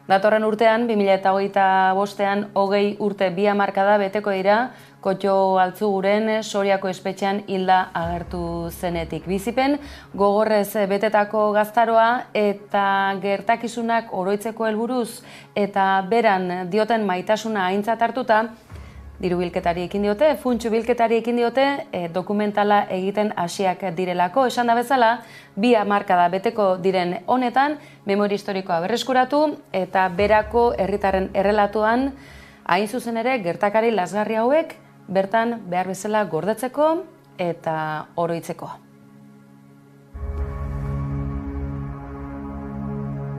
Datorren urtean, 2025ean 20 urte 2 hamarkada beteko dira, Kotxo Altzuguren Soriako espetxean hilda agertu zenetik. Bizipen gogorrez betetako gaztaroa eta gertakizunak oroitzeko helburuz eta beran dioten maitasuna aintzat hartuta, diru bilketari ekin diote, funtsu bilketari ekin diote, dokumentala egiten hasiak direlako. Esan da bezala, 2 hamarkada beteko diren honetan, memoria historikoa berreskuratu eta berako herritarren errelatuan, hain zuzen ere, gertakari lazgarri hauek bertan behar bezala gordetzeko eta oroitzeko.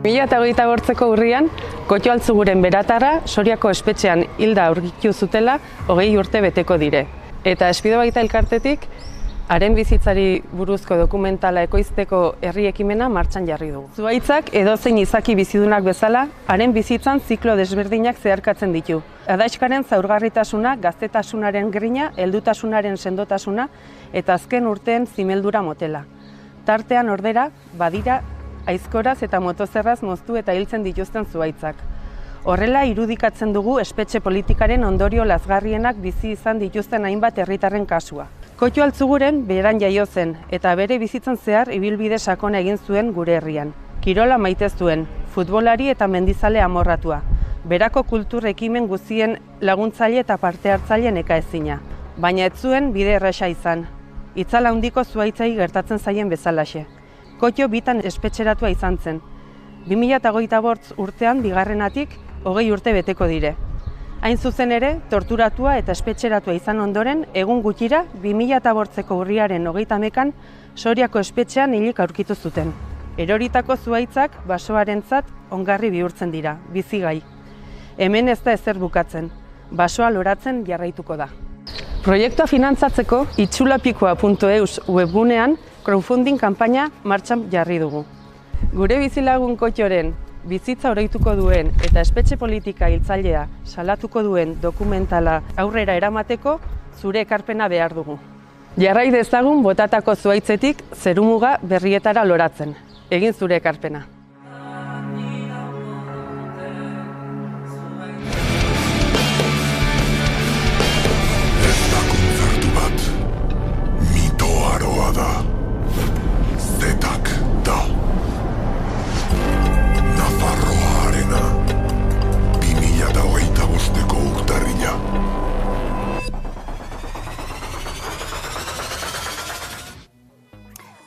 2028ko urrian, Kotxo Altzuguren beratarra Soriako espetxean hilda aurkitu zutela 20 urte beteko dire. Eta Espido Baita elkartetik, haren bizitzari buruzko dokumentala ekoizteko herri ekimena martxan jarri dugu. Zuhaitzak edozein izaki bizidunak bezala, haren bizitzan ziklo desberdinak zeharkatzen ditu. Adaitskaren zaurgarritasuna, gaztetasunaren grina, heldutasunaren sendotasuna eta azken urteen zimeldura motela. Tartean ordera, badira, aizkoraz eta motozerraz moztu eta hiltzen dituzten zuhaitzak. Horrela irudikatzen dugu espetxe politikaren ondorio lazgarrienak bizi izan dituzten hainbat herritarren kasua. Kotxo Altzuguren beran jaio zen eta bere bizitzan zehar ibilbide sakona egin zuen gure herrian. Kirola maite zuen, futbolari eta mendizale amorratua. Berako kultur ekimen guztien laguntzaile eta parte hartzaile nekaezina. Baina ez zuen bide erraza izan. Itzal handiko zuhaitzei gertatzen zaien bezalaxe. Kotxo bitan espetxeratua izan zen. 2025 urtean bigarrenatik 20 urte beteko dire. Hain zuzen ere, torturatua eta espetxeratua izan ondoren, egun gutxira 2008ko urriaren 30ean Soriako espetxean hilik aurkitu zuten. Eroritako zuhaitzak basoarentzat ongarri bihurtzen dira, bizigai. Hemen ez da ezer bukatzen, basoa loratzen jarraituko da. Proiektua finantzatzeko itxulapikoa.eus webgunean crowdfunding kanpaina martxan jarri dugu. Gure bizilagun Kotxoren bizitza oroituko duen eta espetxe politika hiltzailea salatuko duen dokumentala aurrera eramateko zure ekarpena behar dugu. Jarrai dezagun botatako zuhaitzetik zerumuga berrietara loratzen. Egin zure ekarpena.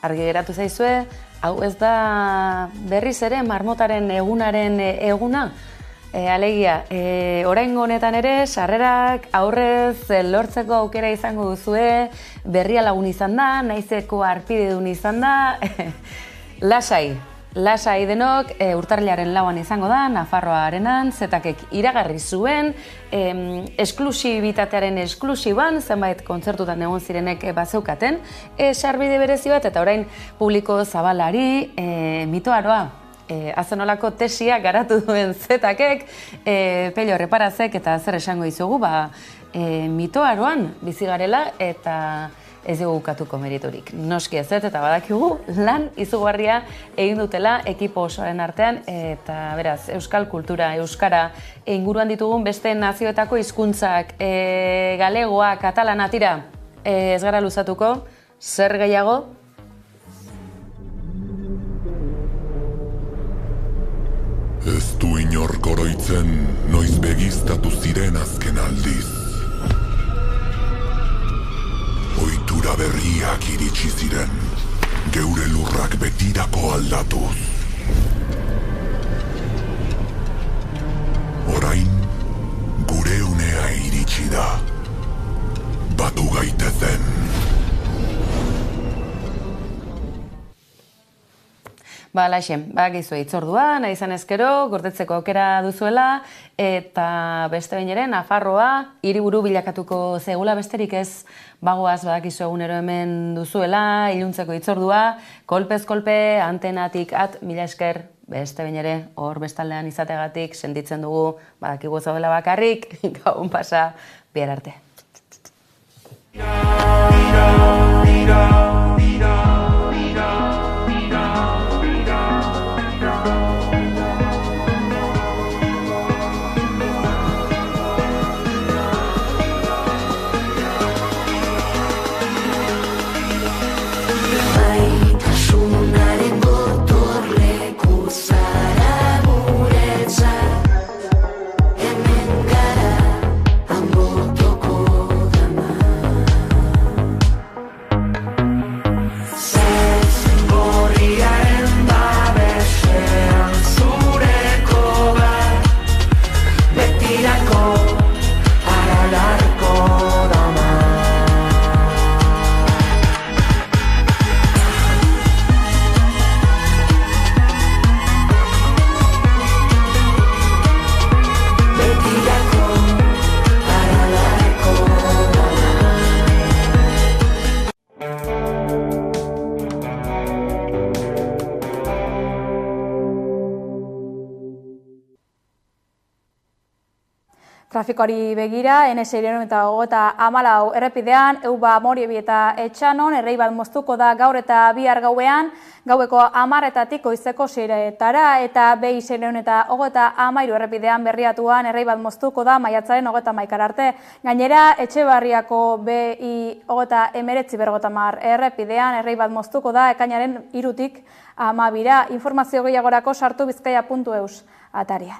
Argi geratu zaizue, hau ez da berriz ere marmotaren egunaren eguna. Alegia, oraingo honetan ere, sarrerak aurrez lortzeko aukera izango duzue, berria lagun izan da, naizeko arpidedun izan da, lasai denok, urtarrilaren 4an izango da, Nafarroarenan, Zetakek iragarri zuen, esklusibitatearen esklusiban, zenbait kontzertutan egon zirenek bazeukaten, sarbide berezi bat, eta orain publiko zabalari mitoaroa. Azenolako tesia garatu duen Zetakek, Pello Reparazek eta zer esango izugu, mitoaroan bizi garela eta ez dugu ukatuko meriturik. Noski ez eta badakigu lan izugarria egin dutela ekipo osoaren artean eta beraz, euskal kultura, euskara inguruan ditugun beste nazioetako hizkuntzak, galegoa, katalana, tira, ez gara luzatuko, zer gehiago? Ez du inork oroitzen noiz begiztatu ziren azken aldiz. Ohitura berriak iritsi ziren, geure lurrak betirako aldatuz. Orain, gure unea iritsi da. Batu gaitezen. Laxe, gizu hitzordua, nahi izan ezkero, gordetzeko aukera duzuela, eta beste behin ere, Nafarroa, hiriburu bilakatuko zegula besterik ez, bagoaz badakizu egunero hemen duzuela, iluntzeko hitzordua, kolpez kolpe, antenatik mila esker, beste behin ere, hor bestaldean izategatik, sentitzen dugu, badakigu zaudela bakarrik, gaun pasa, bihar arte. Trafikoari begira, N614 errepidean, Euba Moriebi eta Etxanon, errei bat moztuko da gaur eta bihar gauean, gaueko 10:00-etatik goizeko 6:00-etara, eta B613 errepidean Berriatuan errei bat moztuko da maiatzaren 31 arte. Gainera, Etxebarriako B19 errepidean errei bat moztuko da ekainaren 3-tik 12:00. Informazio gehiagorako sartu bizkaia.eus atarian.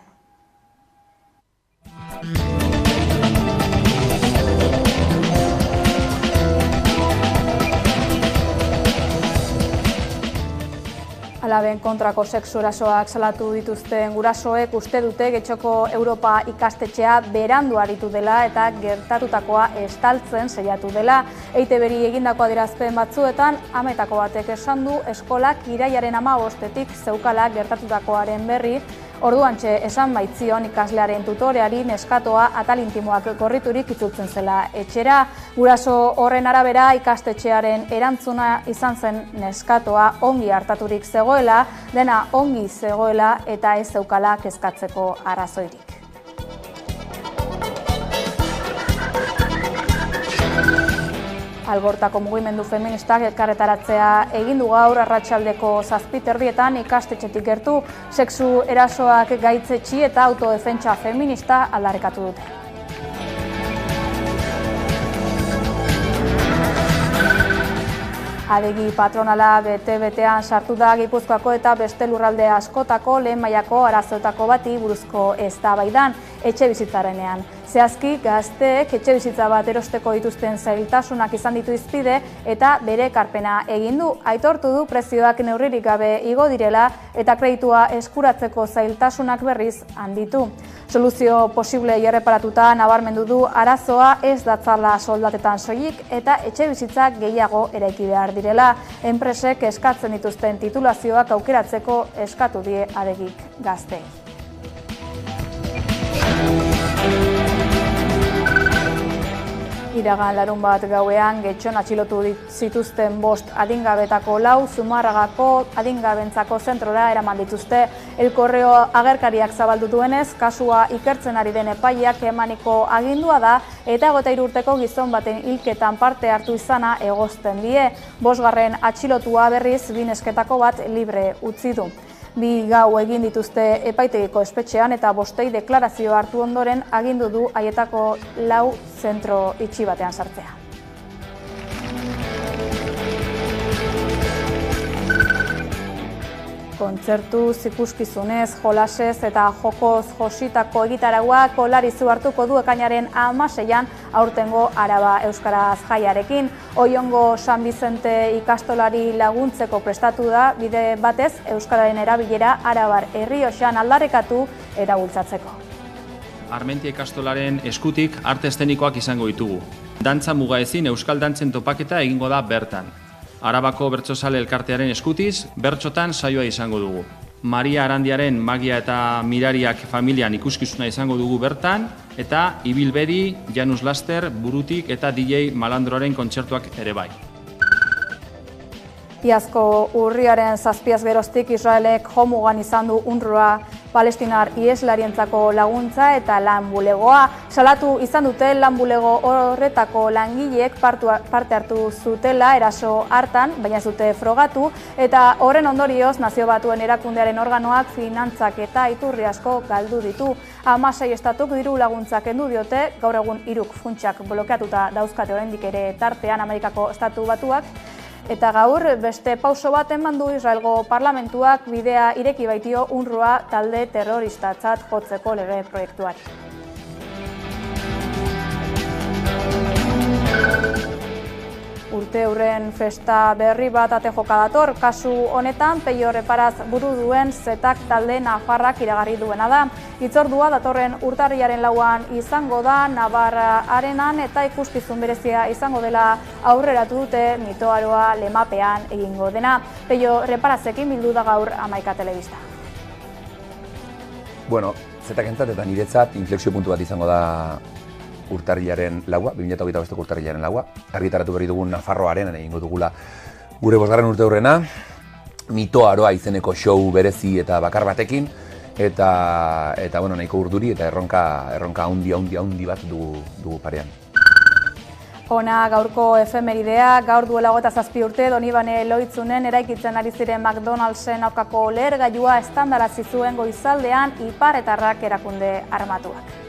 Alaben kontrako sexu erasoak salatu dituzten gurasoek uste dute Getxoko Europa ikastetxea berandu aritu dela eta gertatutakoa estaltzen saiatu dela. EITB-ri egindako adierazpen batzuetan, ametako batek esan du eskolak irailaren 15-tik zeukala gertatutakoaren berri. Orduantxe esan baitzion ikaslearen tutoreari neskatoa atal intimoak gorriturik itzultzen zela etxera. Guraso horren arabera ikastetxearen erantzuna izan zen neskatoa ongi hartaturik zegoela, dena ongi zegoela eta ez zeukala kezkatzeko arrazoirik. Algortako mugimendu feministak elkarretaratzea egin du gaur arratsaldeko 7:00 ikastetxetik gertu, sexu erasoak gaitzetsi eta autodefentsa feminista aldarrikatu dute. Adegi patronala bete-betean sartu da Gipuzkoako eta beste lurralde askotako lehen mailako arazoetako bati buruzko eztabaidan etxebizitzarenean. Zehazki, gazteek etxebizitza bat erosteko dituzten zailtasunak izan ditu hizpide eta bere ekarpena egin du. Aitortu du prezioak neurririk gabe igo direla eta kreditua eskuratzeko zailtasunak berriz handitu. Soluzio posible erreparatuta nabarmendu du arazoa ez datzala soldatetan soilik eta etxebizitza gehiago eraiki behar direla. Enpresek eskatzen dituzten titulazioak aukeratzeko eskatu die adegik gazteei. Iragan larunbat gauean Getxon atxilotu zituzten 5 adingabetako 4 Zumarragako adingabentzako zentrora eraman dituzte. El Correo agerkariak zabaldu duenez, kasua ikertzen ari den epaileak emaniko agindua da eta 23 urteko gizon baten hilketan parte hartu izana egozten die. 5. atxilotua berriz binesketako bat libre utzi du. 2 gau egin dituzte epaitegiko espetxean eta 5 deklarazio hartu ondoren agindu du haietako 4 zentro itxi batean sartzea. Kontzertuz, ikuskizunez, jolasez eta jokoz jositako egitaragua kolarizu hartuko du ekainaren 16-an aurtengo Araba Euskaraz jaiarekin. Oiongo San Bizente ikastolari laguntzeko prestatu da bide batez Euskararen erabilera Arabar Errioxan aldarrikatu eta bultzatzeko. Armentia ikastolaren eskutik arte eszenikoak izango ditugu. Dantza mugaezin euskal dantzen topaketa egingo da bertan. Arabako bertsozale elkartearen eskutiz, bertsotan saioa izango dugu. Maria Arandiaren magia eta mirariak familian ikuskizuna izango dugu bertan, eta Ibilberi, Janus Laster, Burutik eta DJ Malandroaren kontzertuak ere bai. Iazko urriaren 7 geroztik Israelek jomugan izan du UNRWA palestinar ieslarientzako laguntza eta lan bulegoa. Salatu izan dute lan bulego horretako langileek parte hartu zutela eraso hartan, baina ez dute frogatu, eta horren ondorioz Nazio Batuen erakundearen organoak finantzak eta iturri asko galdu ditu. 16 estatuk diru laguntzak kendu diote, gaur egun 3 funtsak blokeatuta dauzkate oraindik ere tartean Amerikako Estatu Batuak. Eta gaur beste pauso bat eman du Israelgo parlamentuak bidea ireki baitio UNRWA talde terroristatzat jotzeko lege proiektuari. Urte hurren festa berri bat ate joka dator, kasu honetan Peio Reparaz buru duen Zetak talde nafarrak iragarri duena da. Hitzordua datorren urtarrilaren 4an izango da Navarra Arenan eta ikuskizun berezia izango dela aurreratu dute mitoaroa Lemapean egingo dena. Peio Reparazekin bildu da gaur Hamaika Telebista. Bueno, Zetakentzat eta niretzat inflexio puntu bat izango da urtarrilaren 4, 2025 urtarrilaren 4, argitaratu berri dugun Nafarroa Arenan egingo dugula gure 5. urte hurrena, Mitoaroa izeneko show berezi eta bakar batekin, eta bueno, nahiko urduri eta erronka handi bat dugu parean. Ona gaurko efemeridea, gaur duela 27 urte Donibane Loitzunen eraikitzen ari ziren McDonald'sen aurkako lehergailua estandarazi zuen goizaldean iparretarrak erakunde armatuak.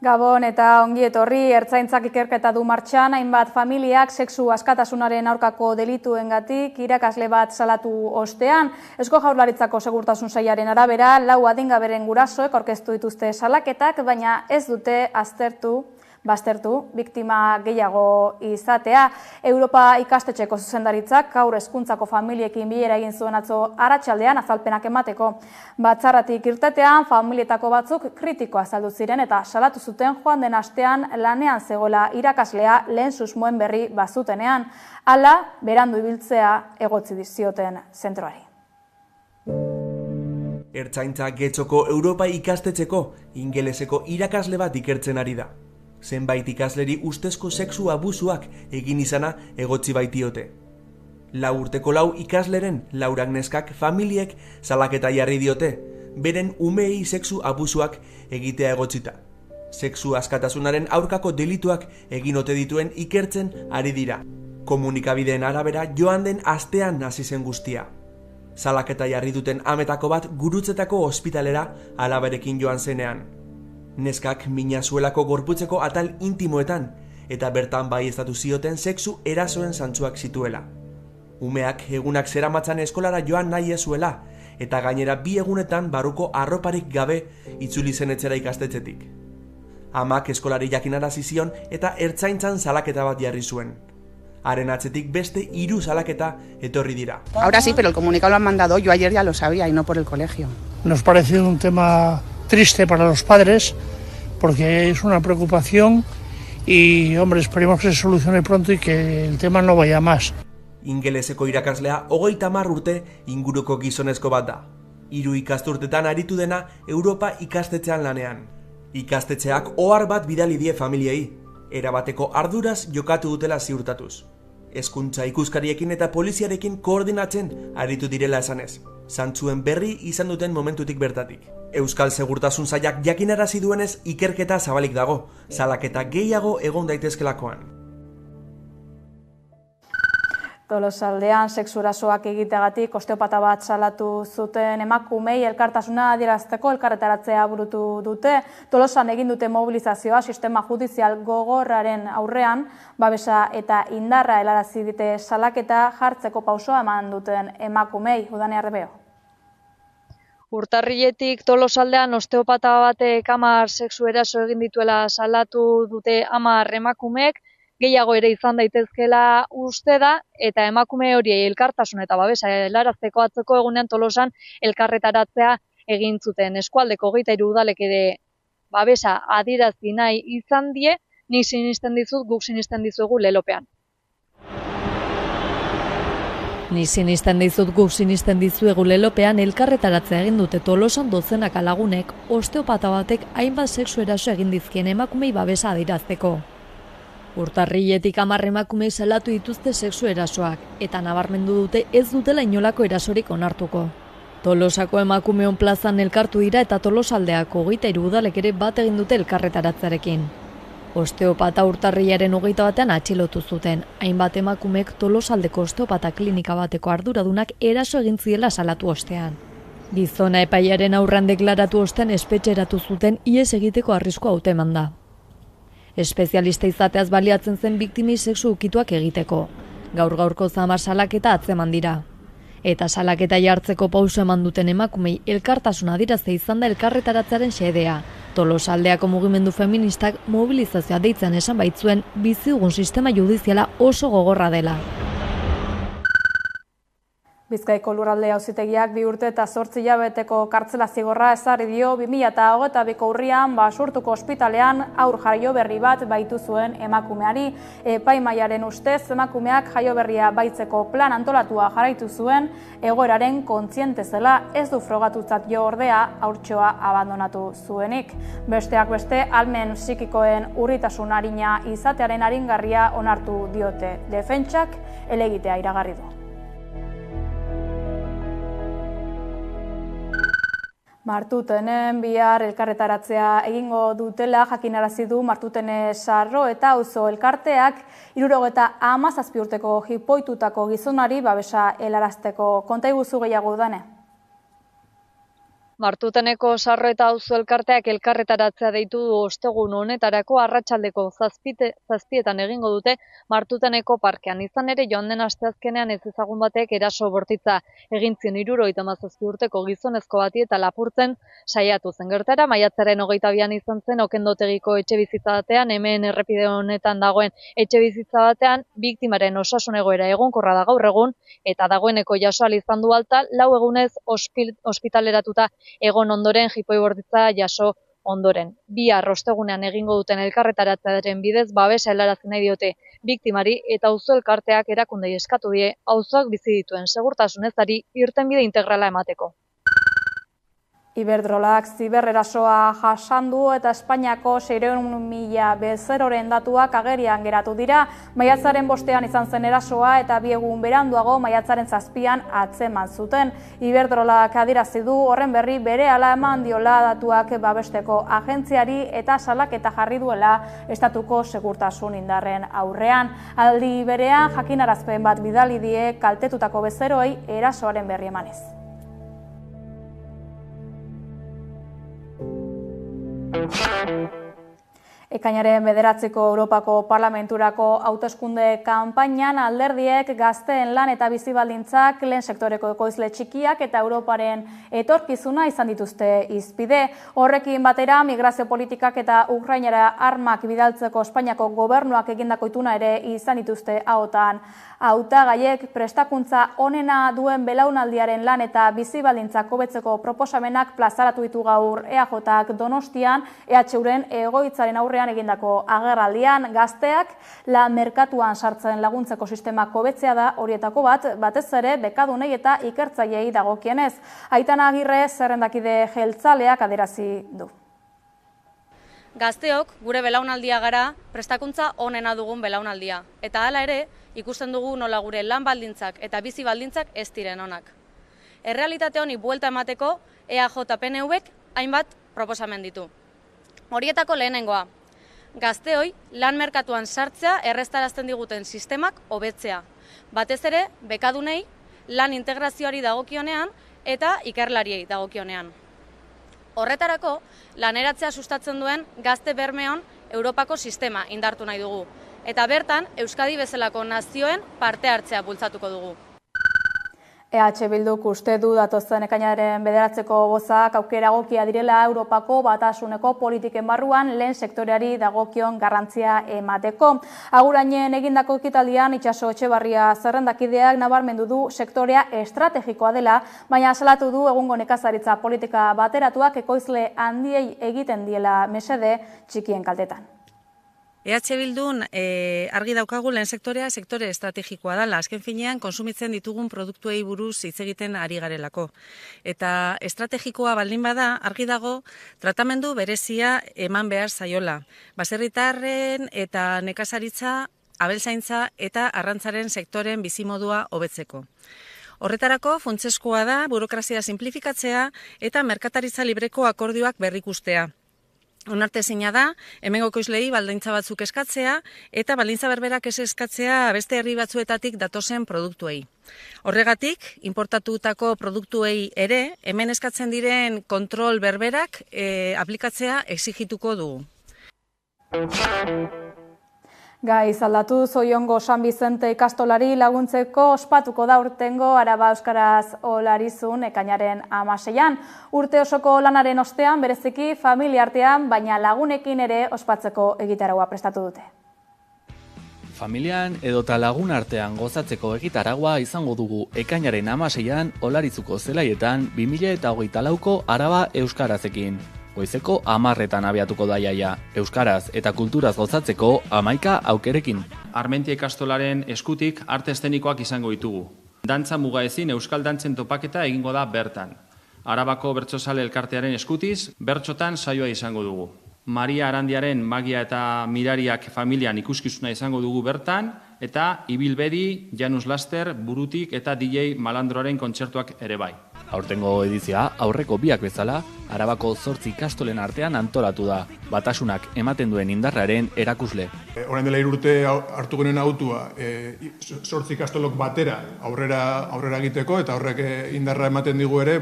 Gabon eta ongi etorri, Ertzaintzak ikerketa du martxan, hainbat familiak sexu askatasunaren aurkako delituengatik irakasle bat salatu ostean. Eusko Jaurlaritzako Segurtasun Sailaren arabera, 4 adingaberen gurasoek aurkeztu dituzte salaketak, baina ez dute baztertu biktima gehiago izatea. Europa ikastetxeko zuzendaritzak gaur hezkuntzako familiekin bilera egin zuen atzo arratsaldean azalpenak emateko. Batzarratik irtetean familietako batzuk kritiko azaldu ziren eta salatu zuten joan den astean lanean zegoela irakaslea lehen susmoen berri bazutenean, hala berandu ibiltzea egotzi zioten zentroari. Ertzaintza Getxoko Europa ikastetxeko ingeleseko irakasle bat ikertzen ari da. Zenbait ikasleri ustezko sexu abusuak egin izana egotzi baitiote. 4 urteko 4 ikasleren 4 neskak familiek salaketa jarri diote, beren umeei sexu abusuak egitea egotzita. Sexu askatasunaren aurkako delituak egin ote dituen ikertzen ari dira. Komunikabideen arabera joan den astean hasi zen guztia. Salaketa jarri duten ametako bat Gurutzetako ospitalera alabarekin joan zenean. Neskak mina zuelako gorputzeko atal intimoetan eta bertan baieztatu zioten sexu erasoen zantzuak zituela. Umeak egunak zeramatzan eskolara joan nahi ez zuela eta gainera 2 egunetan barruko arroparik gabe itzuli zen etxera ikastetxetik. Amak eskolari jakinarazi zion eta Ertzaintzan salaketa bat jarri zuen. Haren atzetik beste 3 salaketa etorri dira. Ahora sí, pero el comunicado lo han mandado, yo ayer ya lo sabía y no por el colegio. Nos parece un tema triste para los padres porque es una preocupación y, hombre, esperemos que se solucione pronto y que el tema no vaya más. Ingeleseko irakaslea 30 urte inguruko gizonezko bat da. 3 ikasturtetan aritu dena Europa ikastetxean lanean. Ikastetxeak ohar bat bidali die familiei, erabateko arduraz jokatu dutela ziurtatuz. Hezkuntza ikuskariekin eta poliziarekin koordinatzen aritu direla esanez. Zantzuen berri izan duten momentutik bertatik. Euskal Segurtasun Sailak jakinarazi duenez ikerketa zabalik dago, salaketa gehiago egon daitezkelakoan. Tolosaldean sexurasoak egiteagatik osteopata bat salatu zuten emakumei elkartasuna adierazteko elkarretaratzea burutu dute. Tolosan egin dute mobilizazioa sistema judizial gogorraren aurrean, babesa eta indarra helarazi dite salaketa jartzeko pausoa eman duten emakumei. Udane Arrebeo. Urtarriletik Tolosaldean osteopata batek 10 sexu eraso egin dituela salatu dute 10 emakumeek, gehiago ere izan daitezkela uste da, eta emakume horiei elkartasun eta babesa helarazteko atzoko egunean Tolosan elkarretaratzea egin zuten. Eskualdeko 23 udalek ere babesa adierazi nahi izan die, nik sinisten dizut, guk sinisten dizuegu lelopean. Ni sinisten dizut, guk sinisten dizuegu lelopean elkarretaratzea egin dute Tolosan dozenaka lagunek osteopata batek hainbat sexu eraso egin dizkien emakumei babesa adirazteko. Urtarriletik 10 emakume salatu dituzte sexu erasoak, eta nabarmendu dute ez dutela inolako erasorik onartuko. Tolosako emakumeon plazan elkartu dira eta Tolosaldeako 23 udalek ere bat egin dute elkarretaratzearekin. Osteopata urtarrilaren 21ean atxilotu zuten, hainbat emakumek Tolosaldeko osteopata klinika bateko arduradunak eraso egin ziela salatu ostean. Gizona epaiaren aurrean deklaratu ostean espetxeratu zuten ihes egiteko arriskua hauteman da. Espezialista izateaz baliatzen zen biktimi sexu ukituak egiteko. Gaur-gaurko 10 salaketa atzeman dira. Eta salaketa jartzeko pauso eman duten emakumei elkartasuna adierazte izan da elkarretaratzearen xedea. Tolosaldeako mugimendu feministak mobilizazioa deitzen esan baitzuen bizi dugun sistema judiziala oso gogorra dela. Bizkaiko Lurralde Auzitegiak 2 urte eta 8 hilabeteko kartzela zigorra ezarri dio 2022ko urrian Basurtuko ospitalean haur jaioberri bat baitu zuen emakumeari. Epaimahaiaren ustez emakumeak jaioberria baitzeko plan antolatua jarraitu zuen, egoeraren kontziente zela ez du frogatutzat jo ordea haurtxoa abandonatu zuenik. Besteak beste, ahalmen psikikoen urritasun arina izatearen aringarria onartu diote. Defentsak helegitea iragarri du. Martutenen bihar elkarretaratzea egingo dutela jakinarazi du Martutene Sarro eta Auzo elkarteak 77 urteko jipoitutako gizonari babesa helarazteko. Konta iguzu gehiago Dane. Martuteneko Sarro eta Auzo elkarteak elkarretaratzea deitu du ostegun honetarako arratsaldeko 7etan egingo dute Martuteneko parkean. Izan ere joan den asteazkenean ez ezagun batek eraso bortitza egin zion 77 urteko gizonezko bati eta lapurtzen saiatu zen. Gertaera maiatzaren 22an izan zen Okendotegiko etxebizitza batean, hemen errepide honetan dagoen etxebizitza batean, biktimaren osasun egoera egonkorra da gaur egun eta dagoeneko jaso ahal izan du alta 4 egunez ospitaleratuta egon ondoren jipoi bortitza jaso ondoren. Bihar ostegunean egingo duten elkarretaratzearen bidez babesa helarazi nahi diote biktimari eta Auzo elkarteak erakundei eskatu die auzoak bizi dituen segurtasun ezari irtenbide integrala emateko. Iberdrolak zibererasoa jasandu eta Espainiako 600.000 bezeroren datuak agerian geratu dira. Maiatzaren 5ean izan zen erasoa eta 2 egun beranduago maiatzaren 7an atzeman zuten. Iberdrolak adierazi du horren berri berehala eman diola datuak babesteko agentziari eta salaketa jarri duela estatuko segurtasun indarren aurrean. Aldi berean jakinarazpen bat bidali die kaltetutako bezeroei erasoaren berri emanez. Ekainaren 9ko Europako Parlamenturako hauteskunde kanpainan alderdiek gazteen lan eta bizi baldintzak, lehen sektoreko ekoizle txikiak eta Europaren etorkizuna izan dituzte hizpide. Horrekin batera, migrazio politikak eta Ukrainara armak bidaltzeko Espainiako gobernuak egindako ituna ere izan dituzte ahotan. Hautagaiek prestakuntza onena duen belaunaldiaren lan eta bizi baldintzak hobetzeko proposamenak plazaratu ditu gaur EAJak Donostian, EHUren egoitzaren aurrean egindako agerraldian. Gazteak lan merkatuan sartzen laguntzeko sistemak hobetzea da horietako bat, batez ere bekadunei eta ikertzaileei dagokienez. Aitana Agirre zerrendakide jeltzaleak adierazi du. Gazteok gure belaunaldia gara, prestakuntza onena dugun belaunaldia. Eta hala ere, ikusten dugu nola gure lan baldintzak eta bizi baldintzak ez diren onak. Errealitate honi buelta emateko EAJ-PNVek hainbat proposamen ditu. Horietako lehenengoa, gazteoi lan merkatuan sartzea erreztarazten diguten sistemak hobetzea. Batez ere, bekadunei lan integrazioari dagokionean eta ikerlariei dagokionean. Horretarako, laneratzea sustatzen duen gazte bermeon Europako sistema indartu nahi dugu. Eta bertan, Euskadi bezalako nazioen parte hartzea bultzatuko dugu. EH Bilduk uste du datozen ekainaren 9ko bozak aukera egokia direla Europako batasuneko politiken barruan lehen sektoreari dagokion garrantzia emateko. Agurainen egindako ekitaldian Itxaso Etxebarria zerrendakideak nabarmendu du sektorea estrategikoa dela, baina salatu du egungo nekazaritza politika bateratuak ekoizle handiei egiten diela mesede txikien kaltetan. EH Bildun argi daukagu lehen sektorea sektore estrategikoa dela. Azken finean konsumitzen ditugun produktuei buruz hitz egiten ari garelako. Eta estrategikoa baldin bada argi dago tratamendu berezia eman behar zaiola. Baserritarren eta nekazaritza, abeltzaintza eta arrantzaren sektoren bizimodua hobetzeko. Horretarako funtsezkoa da burokrazia sinplifikatzea eta merkataritza libreko akordioak berrikustea. Onartezina da, hemengo ekoizleei baldintza batzuk eskatzea eta baldintza berberak ez eskatzea beste herri batzuetatik datozen produktuei. Horregatik, importatutako produktuei ere, hemen eskatzen diren kontrol berberak aplikatzea exigituko dugu. Gai zaldatu Zoiongo San Bizente ikastolari laguntzeko ospatuko da urtengo Araba Euskaraz Olarizun ekainaren 16an. Urte osoko lanaren ostean bereziki familia artean, baina lagunekin ere ospatzeko egitaraua prestatu dute. Familian edota lagun artean gozatzeko egitaragua izango dugu ekainaren 16an Olarizuko zelaietan 2024ko Araba Euskarazekin. Goizeko 10etan abiatuko da jaia, euskaraz eta kulturaz gozatzeko 11 aukerekin. Armentia ikastolaren eskutik arte eszenikoak izango ditugu. Dantza mugaezin euskal dantzen topaketa egingo da bertan. Arabako bertsozale elkartearen eskutiz, bertsotan saioa izango dugu. Maria Arandiaren magia eta mirariak familian ikuskizuna izango dugu bertan, eta Ibilbedi, Janus Laster, Burutik eta DJ Malandroaren kontzertuak ere bai. Aurtengo edizioa aurreko biak bezala, Arabako 8 ikastolen artean antolatu da, batasunak ematen duen indarraren erakusle. Orain dela 3 urte hartu genuen autua 8 ikastolok batera aurrera egiteko, eta horrek indarra ematen digu ere,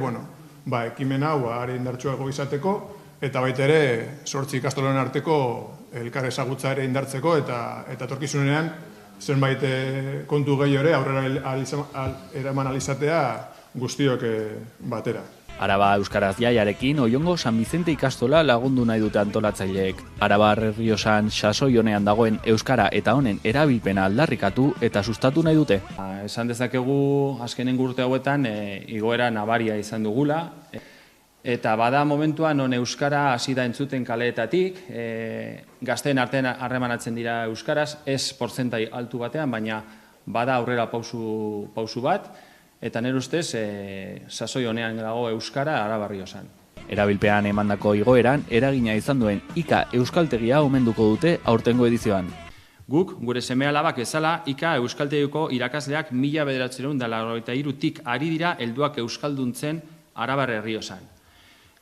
ekimen hau are indartsuago izateko, eta baita ere 8 ikastolen arteko elkar ezagutza ere indartzeko, eta etorkizunean zenbait kontu gehi ere aurrera eraman alizatea guztiok batera. Araba Euskaraz jaiarekin Oiongo San Bizente ikastola lagundu nahi dute antolatzaileek. Araba Errioxan sasoi honean dagoen euskara eta honen erabilpena aldarrikatu eta sustatu nahi dute. Esan dezakegu azkenengo urte hauetan igoera nabaria izan dugula. Eta bada momentua non euskara hasi da entzuten kaleetatik, gazteen artean harremanatzen dira euskaraz, ez portzentai altu batean, baina bada aurrera pausu bat, eta nire ustez sasoi honean dago euskara Araba Errioxan. Erabilpean emandako igoeran eragina izan duen IKA euskaltegia omenduko dute aurtengo edizioan. Guk, gure seme-alabak bezala, IKA euskaltegiko irakasleak 1993tik ari dira helduak euskalduntzen Araba Errioxan.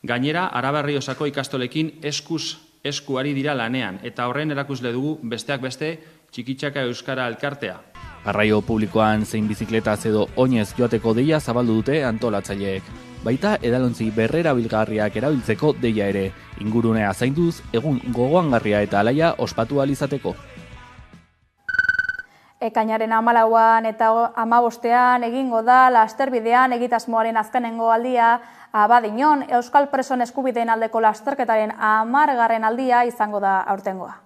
Gainera, Araba Errioxako ikastolekin esku ari dira lanean, eta horren erakusle dugu besteak beste Txikitxaka Euskara Elkartea. Garraio publikoan zein bizikletaz edo oinez joateko deia zabaldu dute antolatzaileek. Baita edalontzi berrerabilgarriak erabiltzeko deia ere, ingurunea zainduz, egun gogoangarria eta alaia ospatu ahal izateko. Ekainaren 14an eta 15ean egingo da lasterbidean egitasmoaren azkenengo aldia Abadiñon, Euskal Presoen eskubideen aldeko lasterketaren 10. aldia izango da aurtengoa.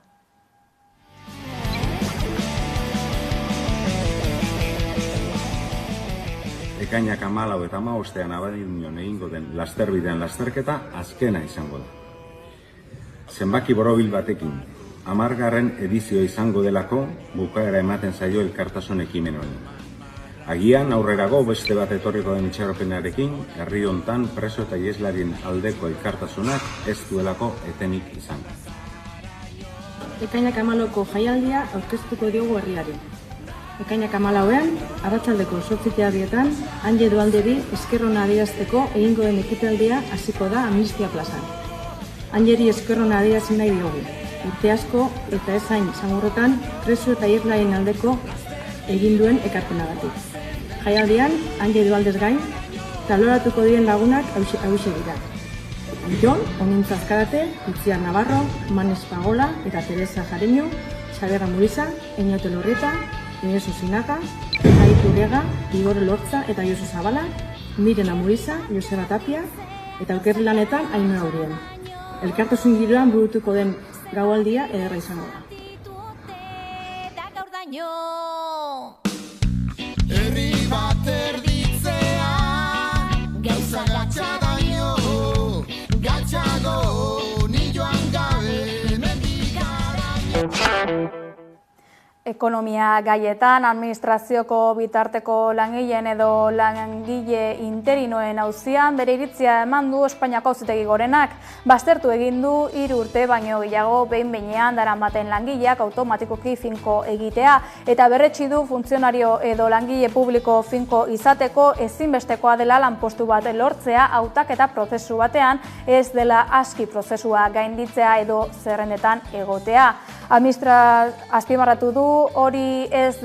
Ekainak 14 eta 15ean Abadiñon egingo den lasterbidean lasterketa azkena izango da. Zenbaki borobil batekin, 10. edizioa izango delako bukaera ematen zaio elkartasun ekimen honi. Agian aurrerago beste bat etorriko den itxaropenarekin, herri hontan preso eta iheslarien aldeko elkartasunak ez duelako etenik izan. Ekainak 14ko jaialdia aurkeztuko diogu herriari. Ekainak 14ean, arratsaldeko 8:00 Anje Dualderi eskerrona adierazteko egingo den ekitaldia hasiko da Amnistia plazan. Anjeri eskerrona adierazi nahi diogu. Urte asko eta ez hain samurrotan preso eta iheslarien aldeko egin duen ekarpenagatik. Jaialdian, Anje Dualdez gain, taloratuko diren lagunak hauxe dira. Jon, Onintza Azkarate, Itziar Navarro, Manes Pagola eta Teresa Jareño, Xaberra Muriza, Eñote Lorreta, Inés Osinaga, Aitu Urega, Igor Lortza eta Josu Zabala, Miren Amuriza, Joseba Tapia eta okerri lanetan Ainhoa Urien. Elkartasun giroan burutuko den gaualdia ederra izango da. Herri bat erditzea, gauza gatxago, ni joan gabe, mendik araño. Ekonomia gaietan, administrazioko bitarteko langileen edo langile interinoen auzian bere iritzia eman du Espainiako Auzitegi Gorenak. Baztertu egin du 3 urte baino gehiago behin-behinean daramaten langileak automatikoki finko egitea eta berretsi du funtzionario edo langile publiko finko izateko ezinbestekoa dela lanpostu bat lortzea hautaketa prozesu batean, ez dela aski prozesua gainditzea edo zerrendetan egotea. Azpimarratu du hori ez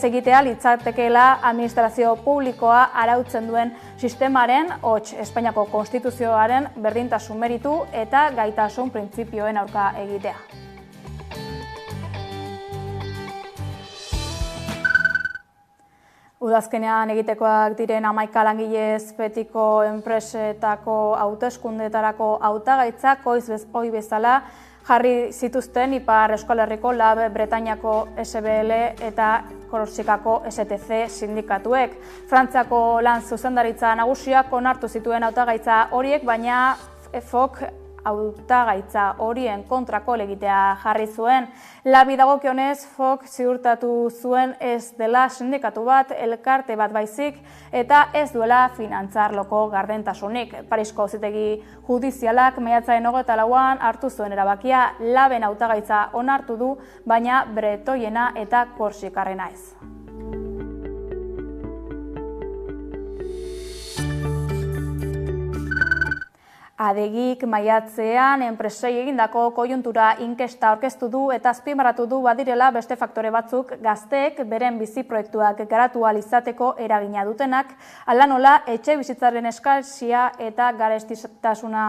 egitea litzatekeela administrazio publikoa arautzen duen sistemaren, hots Espainiako Konstituzioaren berdintasun meritu eta gaitasun printzipioen aurka egitea. Udazkenean egitekoak diren 11 langilez betiko enpresetako hauteskundeetarako hautagaitzak ohi bezala jarri zituzten Ipar Euskal Herriko LAB, Bretainiako SBL eta Korsikako STC sindikatuek. Frantziako lan zuzendaritza nagusiak onartu zituen hautagaitza horiek, baina FOK hautagaitza horien kontrako legitea jarri zuen. LABi dagokionez, FOK ziurtatu zuen ez dela sindikatu bat, elkarte bat baizik, eta ez duela finantzarloko gardentasunik. Parisko Auzitegi Judizialak maiatzaren 24an hartu zuen erabakia, LABen hautagaitza onartu du, baina bretoiena eta korsikarrena ez. Adegik maiatzean enpresei egindako koiuntura inkesta aurkeztu du eta azpimarratu du badirela beste faktore batzuk gazteek beren bizi proiektuak garatu ahal izateko eragina dutenak, hala nola etxe bizitzaren eskalsia eta garestitasuna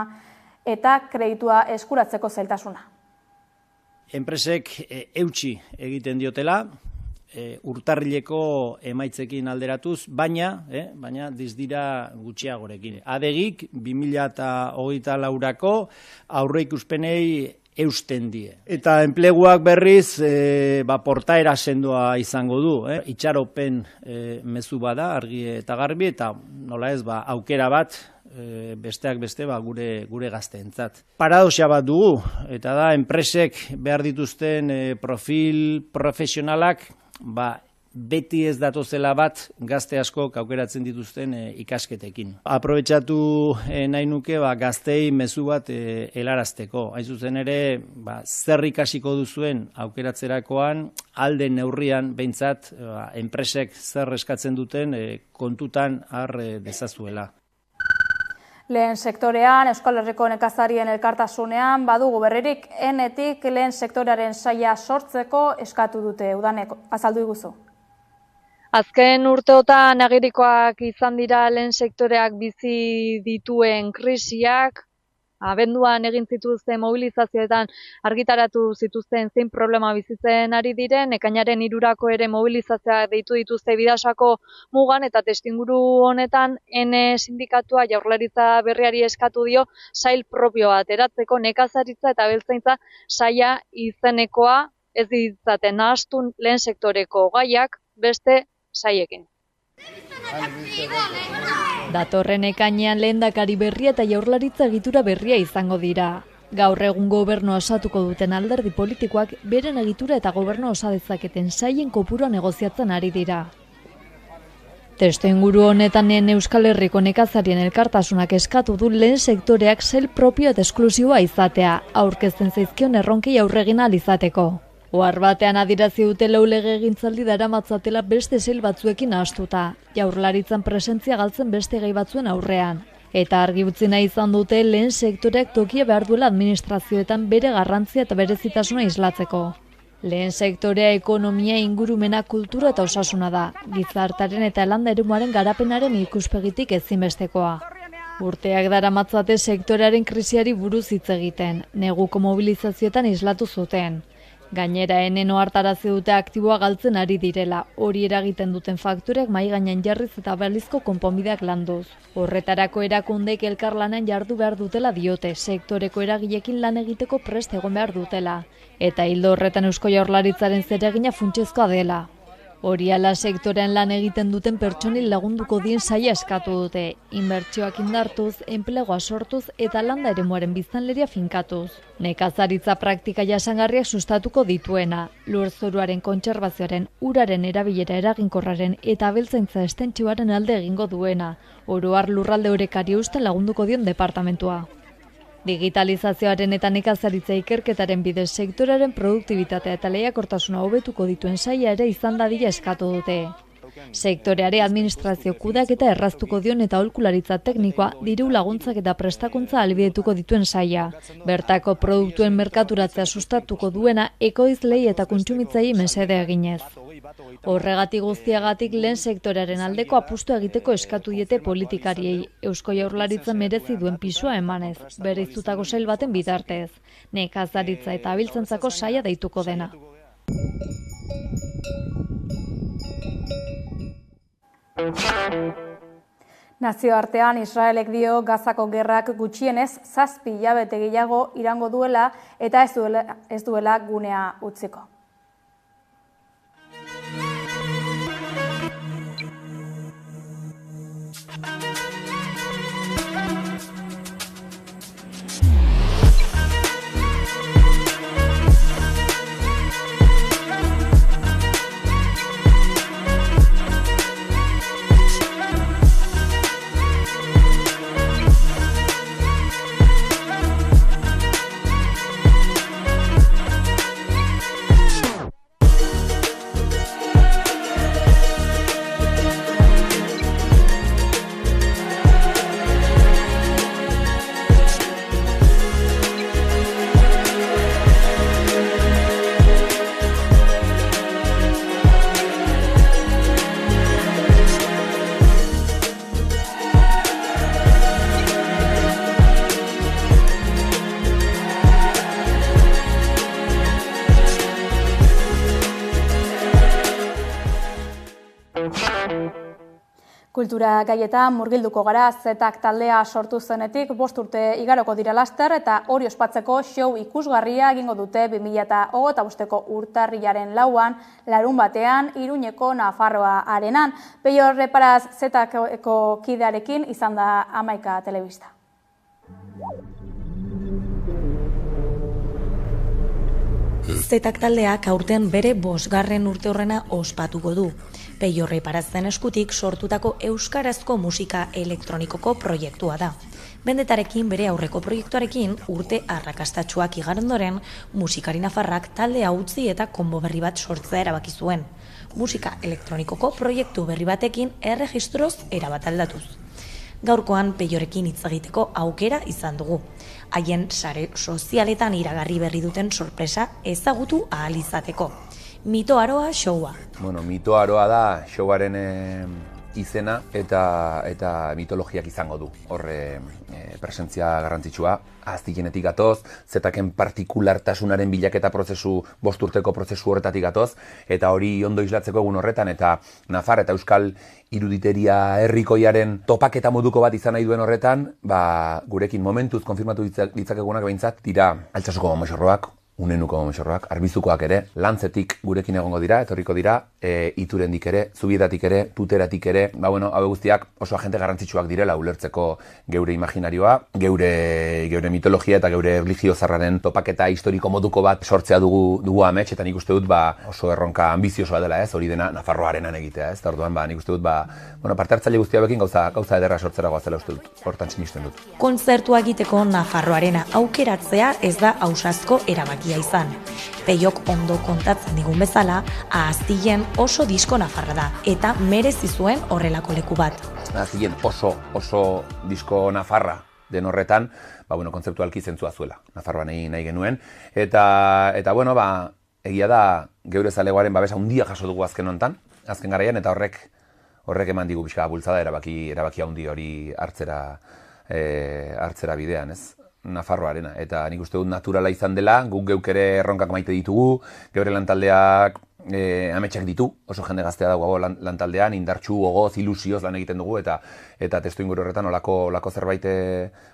eta kreditua eskuratzeko zailtasuna. Enpresek eutsi egiten diotela, urtarrileko emaitzekin alderatuz, baina dizdira gutxiagorekin. Adegik 2024ko aurreikuspenei eusten die. Eta enpleguak berriz portaera sendoa izango du. Itxaropen mezu bada, argi eta garbi, eta nola ez aukera bat besteak beste gure gazteentzat. Paradoxa bat dugu, eta da enpresek behar dituzten profil profesionalak beti ez datozela bat gazte askok aukeratzen dituzten ikasketekin. Aprobetxatu nahi nuke gaztei mezu bat helarazteko. Hain zuzen ere, zer ikasiko duzuen aukeratzerakoan, alde neurrian behintzat enpresek zer eskatzen duten kontutan har dezazuela. Lehen sektorean, Euskal Herriko nekazarien elkartasunean, badugu berririk, enetik lehen sektorearen saila sortzeko eskatu dute udanek. Azaldu iguzu. Azken urteotan agirikoak izan dira lehen sektoreak bizi dituen krisiak, abenduan egin zituzten mobilizazioetan argitaratu zituzten zein problema bizitzen ari diren, ekainaren 3 ere mobilizazioa deitu dituzte Bidasako mugan eta testinguru honetan Ene sindikatua Jaurlaritza berriari eskatu dio sail propio bat eratzeko nekazaritza eta abeltzaintza saila izenekoa ez ditzaten nahastu lehen sektoreko gaiak beste saiekin. Datorren ekainean lehendakari berria eta Jaurlaritza egitura berria izango dira. Gaur egun gobernu osatuko duten alderdi politikoak beren egitura eta gobernu osa dezaketen saien kopurua negoziatzen ari dira. Testuinguru honetan Euskal Herriko nekazarien elkartasunak eskatu du lehen sektoreak sail propio eta esklusiboa izatea, aurkezten zaizkion erronkei aurre egin ahal izateko. Ohar batean adirazi dute lau legegintzaldi daramatzatela beste sail batzuekin nahastuta, Jaurlaritzan presentzia galtzen beste gai batzuen aurrean. Eta argi utzi nahi izan dute lehen sektoreak tokia behar duela administrazioetan bere garrantzia eta berezitasuna islatzeko. Lehen sektorea ekonomia, ingurumena, kultura eta osasuna da, gizartaren eta landa eremuaren garapenaren ikuspegitik ezinbestekoa. Urteak daramatzate sektorearen krisiari buruz hitz egiten, neguko mobilizazioetan islatu zuten. Gainera, Enen ohartarazi dute aktiboa galtzen ari direla, hori eragiten duten faktoreak mahai gainean jarriz eta balizko konponbideak landuz. Horretarako erakundeek elkarlanean jardu behar dutela diote, sektoreko eragileekin lan egiteko prest egon behar dutela. Eta hildo horretan Eusko Jaurlaritzaren zeregina funtsezkoa dela. Horiala sektorean lan egiten duten pertsonei lagunduko dien saia eskatu dute, inbertsioak indartuz, enplegua sortuz eta landa eremuaren biztanleria finkatuz. Nekazaritza praktika jasangarriak sustatuko dituena, lurzoruaren kontserbazioaren, uraren erabilera eraginkorraren eta abeltzaintza estentsioaren alde egingo duena, oro har lurralde orekari eusten lagunduko dion departamentua. Digitalizazioaren eta nekazaritza ikerketaren bidez sektoraren produktibitatea eta lehiakortasuna hobetuko dituen saila ere izan dadila eskatu dute. Sektoreare administrazio kudeaketa erraztuko dion eta aholkularitza teknikoa, diru laguntzak eta prestakuntza ahalbidetuko dituen saila. Bertako produktuen merkaturatzea sustatuko duena ekoizlei eta kontsumitzailei mesede eginez. Horregatik guztiagatik lehen sektorearen aldeko apustu egiteko eskatu diete politikariei, Eusko Jaurlaritza merezi duen pisua emanez, bereiztutako sail baten bitartez, nekazaritza eta abiltzentzako saia deituko dena. Nazioartean Israelek dio Gazako gerrak gutxienez 7 hilabete gehiago irango duela eta ez duela gunea utziko. Kultura gaietan murgilduko gara, Zetak taldea sortu zenetik 5 urte igaroko dira laster eta hori ospatzeko show ikusgarria egingo dute 2025ko urtarrilaren 4an, larunbatean, Iruñeko Nafarroa Arenan. Peio Reparaz Zetako kidearekin izan da Hamaika Telebista. Zetak taldeak aurten bere 5. urteurrena ospatuko du. Peio Reparazen eskutik sortutako euskarazko musika elektronikoko proiektua da. Bendetarekin bere aurreko proiektuarekin urte arrakastatsuak igaro ondoren, musikari nafarrak taldea utzi eta konbo berri bat sortzea erabaki zuen. Musika elektronikoko proiektu berri batekin erregistroz erabat aldatuz. Gaurkoan Peiorekin hitz egiteko aukera izan dugu. Haien sare sozialetan iragarri berri duten sorpresa ezagutu ahal izateko. Mito Aroa showa. Mito Aroa da showaren izena eta mitologiak izango du. Horre presentzia garrantzitsua. Aztilenetik gatoz, Zetaken partikulartasunaren bilaketa prozesu, 5 urteko prozesu horretatik gatoz, eta hori ondo islatzeko egun horretan, eta Nafar eta Euskal iruditeria herrikoiaren topaketa moduko bat izan nahi duen horretan, gurekin momentuz konfirmatu ditzakegunak behintzat, dira Altsasuko Gomoxorroak, Unenuko Gomoxorroak, Arbizukoak ere, Lantzetik gurekin egongo dira, etorriko dira, Iturendik ere, Zubietatik ere, Tuteratik ere, hau guztiak oso agente garrantzitsuak direla ulertzeko geure imaginarioa, geure mitologia eta geure erlijio zarraren topaketa historiko moduko bat sortzea dugu amets, eta nik uste dut oso erronka ambiziosoa dela, hori dena Nafarroarenan egitea, eta orduan nik uste dut parte hartzaile guztiabekin gauza ederra sortzera goazela uste dut, hortan sinisten dut. Kontzertua egiteko Nafarroarena aukeratzea ez da ausazko erabakia izan. Peiok ondo kontatzen digun bezala, Ahaztilen oso disko nafarra da, eta merezi zuen horrelako leku bat. Ahaztilen oso disko nafarra den horretan, kontzeptualki zentzua zuela, Nafarroa nahi genuen, eta egia da geure zalegoaren babesa handia jaso dugu azken garaian, eta horrek eman digu pixka bultzada erabaki handi hori hartzera bidean, ez? Nafarroarena, eta nik uste dut naturala izan dela, guk geuk ere erronkak maite ditugu, geure lantaldeak ametsak ditu, oso jende gaztea dago lantaldean, indartsu, gogoz, ilusioz lan egiten dugu, eta testu inguru horretan olako zerbait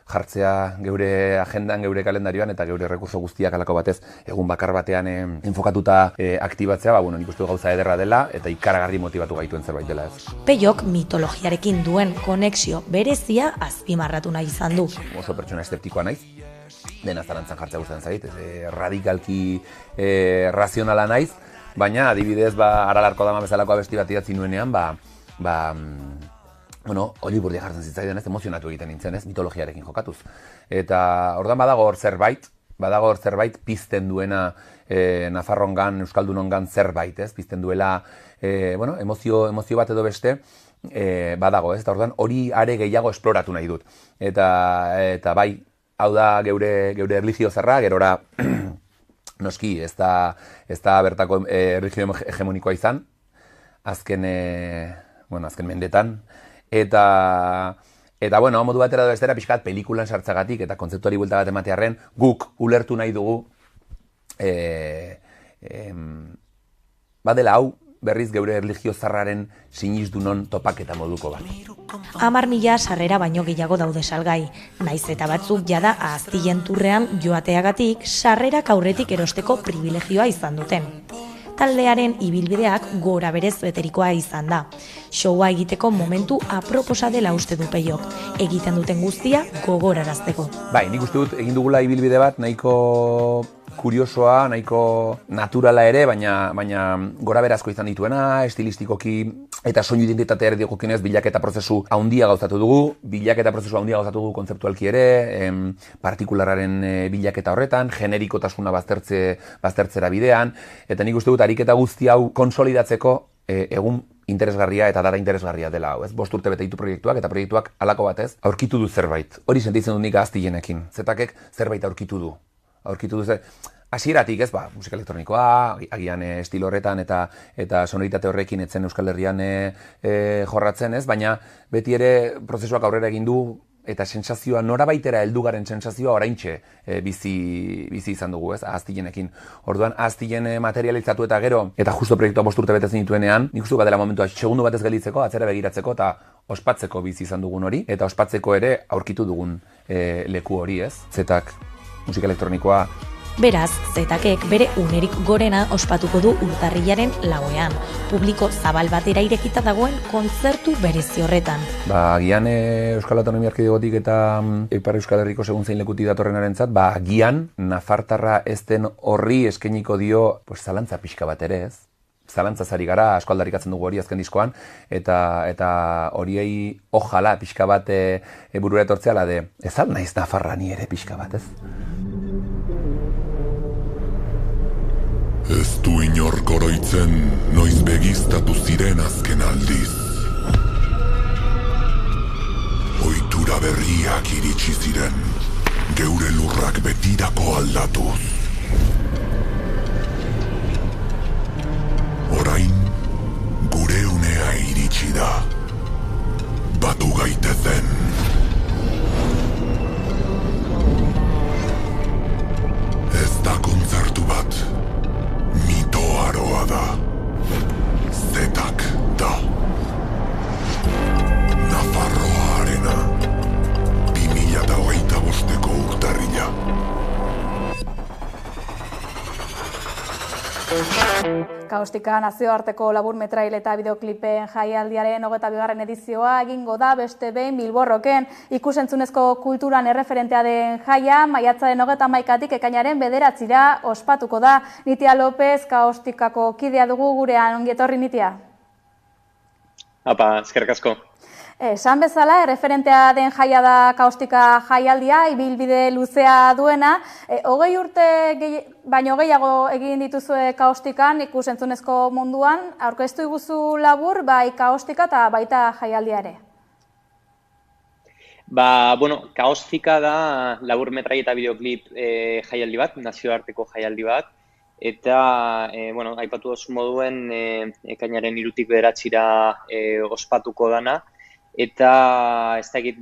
jartzea geure agendan, geure kalendarioan, eta geure rekurso guztiak alako batez egun bakar batean enfokatuta aktibatzea, nik uste gauza ederra dela, eta ikaragarri motibatu gaituen zerbait dela ez. Peiok mitologiarekin duen konexio berezia azpimarratu nahi izan du. Oso pertsona eszeptikoa naiz, dena zalantzan jartzea gustatzen zait, radikalki razionala naiz, baina adibidez Aralarko Dama bezalako abesti bat idatzi nuenean, Oliburdea jartzen zitzaidan ez, emozionatu egiten nintzen ez, mitologiarekin jokatuz. Eta ordan badago hor zerbait pizten duena Nafarrongan, Euskaldunongan zerbait ez, pizten duela emozio bat edo beste, badago ez, eta ordan hori are gehiago esploratu nahi dut. Eta bai, hau da geure erlijio zerra, gerora noski, ez da bertako erlijio hegemonikoa izan, azken mendetan, eta modu batera edo bestera pixkat pelikulan sartzagatik eta kontzeptuari buelta bat ematearren guk ulertu nahi dugu badela hau berriz geure erlijio zarraren sinisdunon topaketa moduko bat. 10.000 sarrera baino gehiago daude salgai, naiz eta batzuk jada ahaztien turrean joateagatik sarrerak aurretik erosteko privilegioa izan duten. Taldearen ibilbideak gora berez beterikoa izan da. Showa egiteko momentu aproposa dela uste du Peiok, egiten duten guztia gogorarazteko. Bai, nik uste dut egin dugula ibilbide bat nahiko kuriosoa, nahiko naturala ere, baina gora berazko izan dituena, estilistikoki eta soinu identitatea ere diokokinez bilaketa prozesu handia gauzatu dugu, kontzeptualki ere, partikularraren bilaketa horretan, generikotasuna baztertzera bidean, eta nik uste dut ariketa guzti hau konsolidatzeko egun interesgarria eta data interesgarria dela hau, ez? 5 urte bete ditu proiektuak, eta proiektuak halako batez aurkitu du zerbait. Hori sentitzen dut nik Ahaztilenekin. Zetakek zerbait aurkitu du. Hasieratik ez, musika elektronikoa, agian estilo horretan eta sonoritate horrekin etzen Euskal Herrian jorratzen ez, baina beti ere prozesuak aurrera egin du eta sensazioa norabaitera heldugaren sensazioa oraintxe bizi izan dugu, ez, Ahaztilenekin. Orduan Ahaztilen materializatu eta gero eta justo proiektua 5 urte betetzen dituenean, nik uste badela momentua segundu batez gelditzeko, atzera begiratzeko eta ospatzeko bizi izan dugun hori, eta ospatzeko ere aurkitu dugun leku hori, ez? Zetak musika elektronikoa. Beraz, Zetakek bere unerik gorena ospatuko du urtarrilaren 4ean, publiko zabal batera irekita dagoen kontzertu berezi horretan. Agian Euskal Autonomia Erkidegotik eta Ipar Euskal Herriko segun zein lekutik datorrenarentzat, agian nafartarra ez den horri eskainiko dio zalantza pixka bat ere ez. Zalantzaz ari gara, asko aldarrikatzen dugu hori azken diskoan, eta horiei ojala pixka bat burura etortzea ez al naiz Nafarra ni ere pixka bat, ez? Ez du inork oroitzen noiz begiztatu ziren azken aldiz. Ohitura berriak iritsi ziren, geure lurrak betirako aldatuz. Orain, gure unea iritsi da. Batu gaitezen. Ez da kontzertu bat, mito aroa da. Zetak da. Nafarroa Arena, 2025ko urtarrila. Kaostika nazioarteko laburmetrail eta bideoklipen jaialdiaren 22. edizioa egingo da beste behin Bilborroken. Ikusentzunezko kulturan erreferentea den jaia, maiatzaren 31tik ekainaren 9 ospatuko da. Nitia López, Kaostikako kidea dugu gurean, ongi etorri Nitia. Apa, eskerrik asko. Esan bezala, erreferentea den jaia da Kaostika jaialdia, ibilbide luzea duena. 20 urte baino gehiago egin dituzue Kaostikan, ikusentzunezko munduan, aurkeztu iguzu labur, bai Kaostika eta baita jaialdia ere. Kaostika da labur metrai eta bideoklip jaialdi bat, nazioarteko jaialdi bat, eta, aipatu dozu moduen, ekainaren 3tik 9 ospatuko dana, eta ez da egit,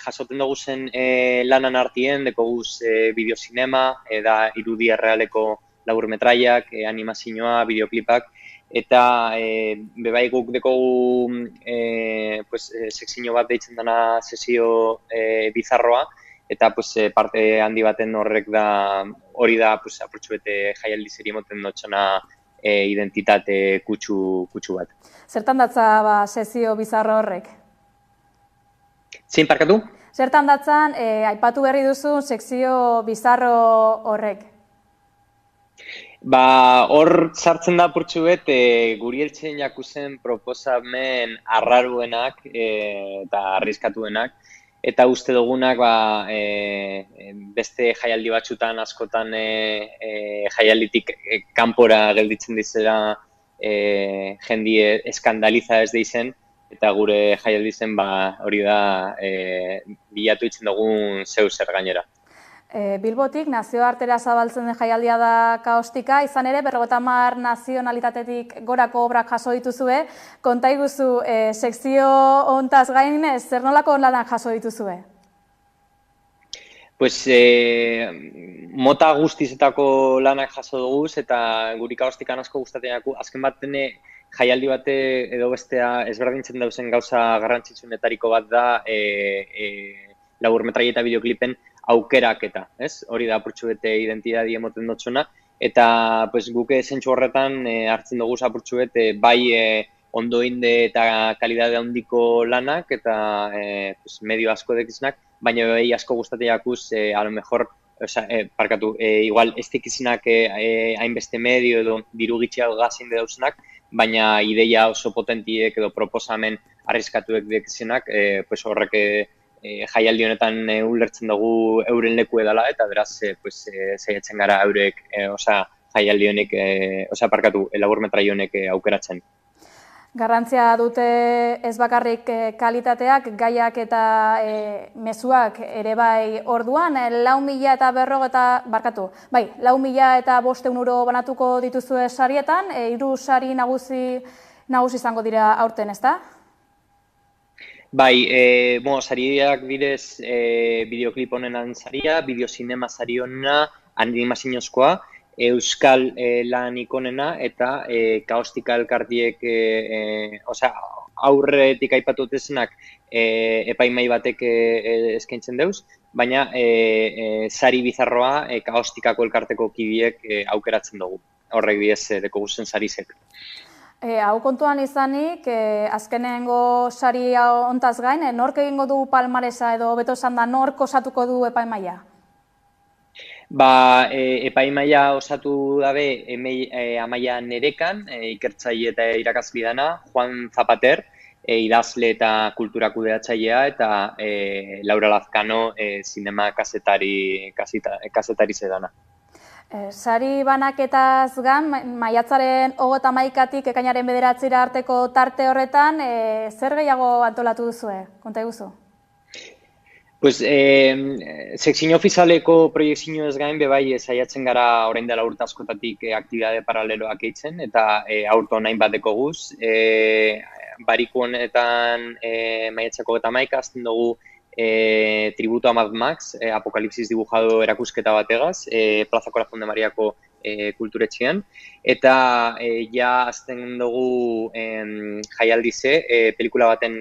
jasoten dugu zen lanan artien, deko guz bideozinema, da irudi errealeko laburmetraiak, animazioa, bideoklipak, eta bebai guk dekogu sekzio bat deitzen dena sesio bizarroa, eta parte handi baten hori da apurtxu bete jaialdi zeri emoten dutxona identitate kutsu bat. Zertan datza sesio bizarro horrek? Zein parkatu? Zertan datzan, aipatu berri duzu sekzio bizarro horrek? Hor sartzen da apurtxu bet, guri heltzen jakuzen proposamen arraruenak eta arriskatuenak, eta uste dugunak beste jaialdi batzutan askotan jaialditik kanpora gelditzen dizera jendie eskandaliza ez deizen, eta gure jaialdi zen hori da bilatu itzen dugun zeu zer gainera. Bilbotik nazioartera zabaltzen den jaialdia da Kaostika, izan ere 50 nazionalitatetik gorako obrak jaso dituzue. Konta iguzu, sekzio hontaz gain, zer nolako lanak jaso dituzue? Mota guztizetako lanak jaso duguz, eta guri Kaostikan asko gustatzen azken baten jaialdi bate edo bestea ezberdintzen dauzen gauza garrantzitsunetariko bat da laburmetraia eta bideoklipen aukeraketa, ez? Hori da apurtxu bete identidadi emoten dutxuna, eta guk zentsu horretan hartzen dugu apurtxu bete bai ondo inde eta kalidade handiko lanak eta medio asko dekiznak, baina bai asko gustatzen jakuz, a lo mejor, igual ez dekizinak hainbeste medio edo diru gitxiago gazin dauznak, baina ideia oso potentiek edo proposamen arriskatuek dekizinak, horrek jaialdi honetan ulertzen dugu euren leku edala, eta beraz saiatzen gara eurek jaialdi honek, laburmetrai honek aukeratzen. Garrantzia dute ez bakarrik kalitateak, gaiak eta mezuak ere bai orduan, 4.500 euro banatuko dituzue sarietan, 3 sari nagusi izango dira aurten, ezta? Sariak bidez bideoklip honenan saria, bideozinema sari honena, animaziozkoa, euskal lan ikonena eta Kaostika elkartiek, aurretik aipatu dutesnak epaimai batek eskaintzen deuz, baina sari bizarroa Kaostikako elkarteko kidiek aukeratzen dugu. Horrek bidez deko guzen sarizek. Hau kontuan izanik, azkenengo sari hontaz gain, nork egingo du palmaresa edo beto esan da nork osatuko du epaimaia? Epaimaia osatu dabe Amaia Nerekan, ikertzaile eta irakasle dana, Juan Zapater, idazle eta kultura kudeatzailea, eta Laura Lazkano, zinema kazetari zedana. Sari banaketaz gan, maiatzaren 31-tik ekainaren 9 arteko tarte horretan, zer gehiago antolatu duzue? Konta iguzu? Sekzio ofizialeko proiektzio ez gain, bebai saiatzen gara orain dela urte askotatik aktibitate paraleloak eitzen, eta aurto nahin bat deko guz. Bariku honetan maiatzako 31 azten dugu tributo a Mad Max, Apokalipsis dibujado erakusketa bategaz, Plaza Corazón de Mariako kulturetxean, eta ja azten dugu jaialdize, pelikula baten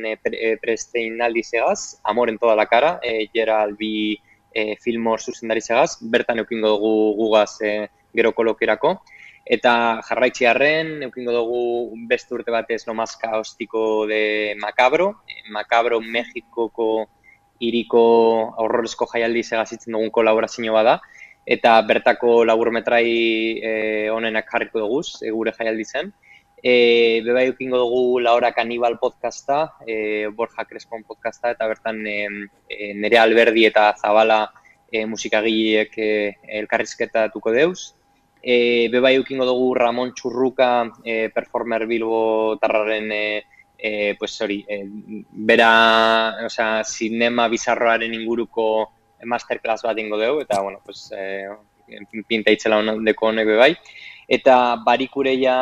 presteinaldizegaz, Amor en toda la cara, Gerald B. Fillmore zuzendarizegaz, bertan eukingo dugu gugaz gero kolokerako, eta jarraitziarren eukingo dugu beste urte batez lo más kaostiko de Macabro, Macabro Mexikoko iriko horrorezko jaialdi segazitzen dugun kolaborazio bada, eta bertako laburmetrai honenak jarriko duguz, gure jaialdi zen. Bebai eukingo dugu La Hora Kanibal podcasta, Borja Crespon podcasta, eta bertan Nerea Alberdi eta Zabala musikagileek elkarrizketatuko deuz. Bebai eukingo dugu Ramon Txurruka, performer Bilbo tarraren bera, zinema bizarroaren inguruko masterclass bat ingo dugu, eta, pinta itzela honeko honek bebai. Eta barikureia,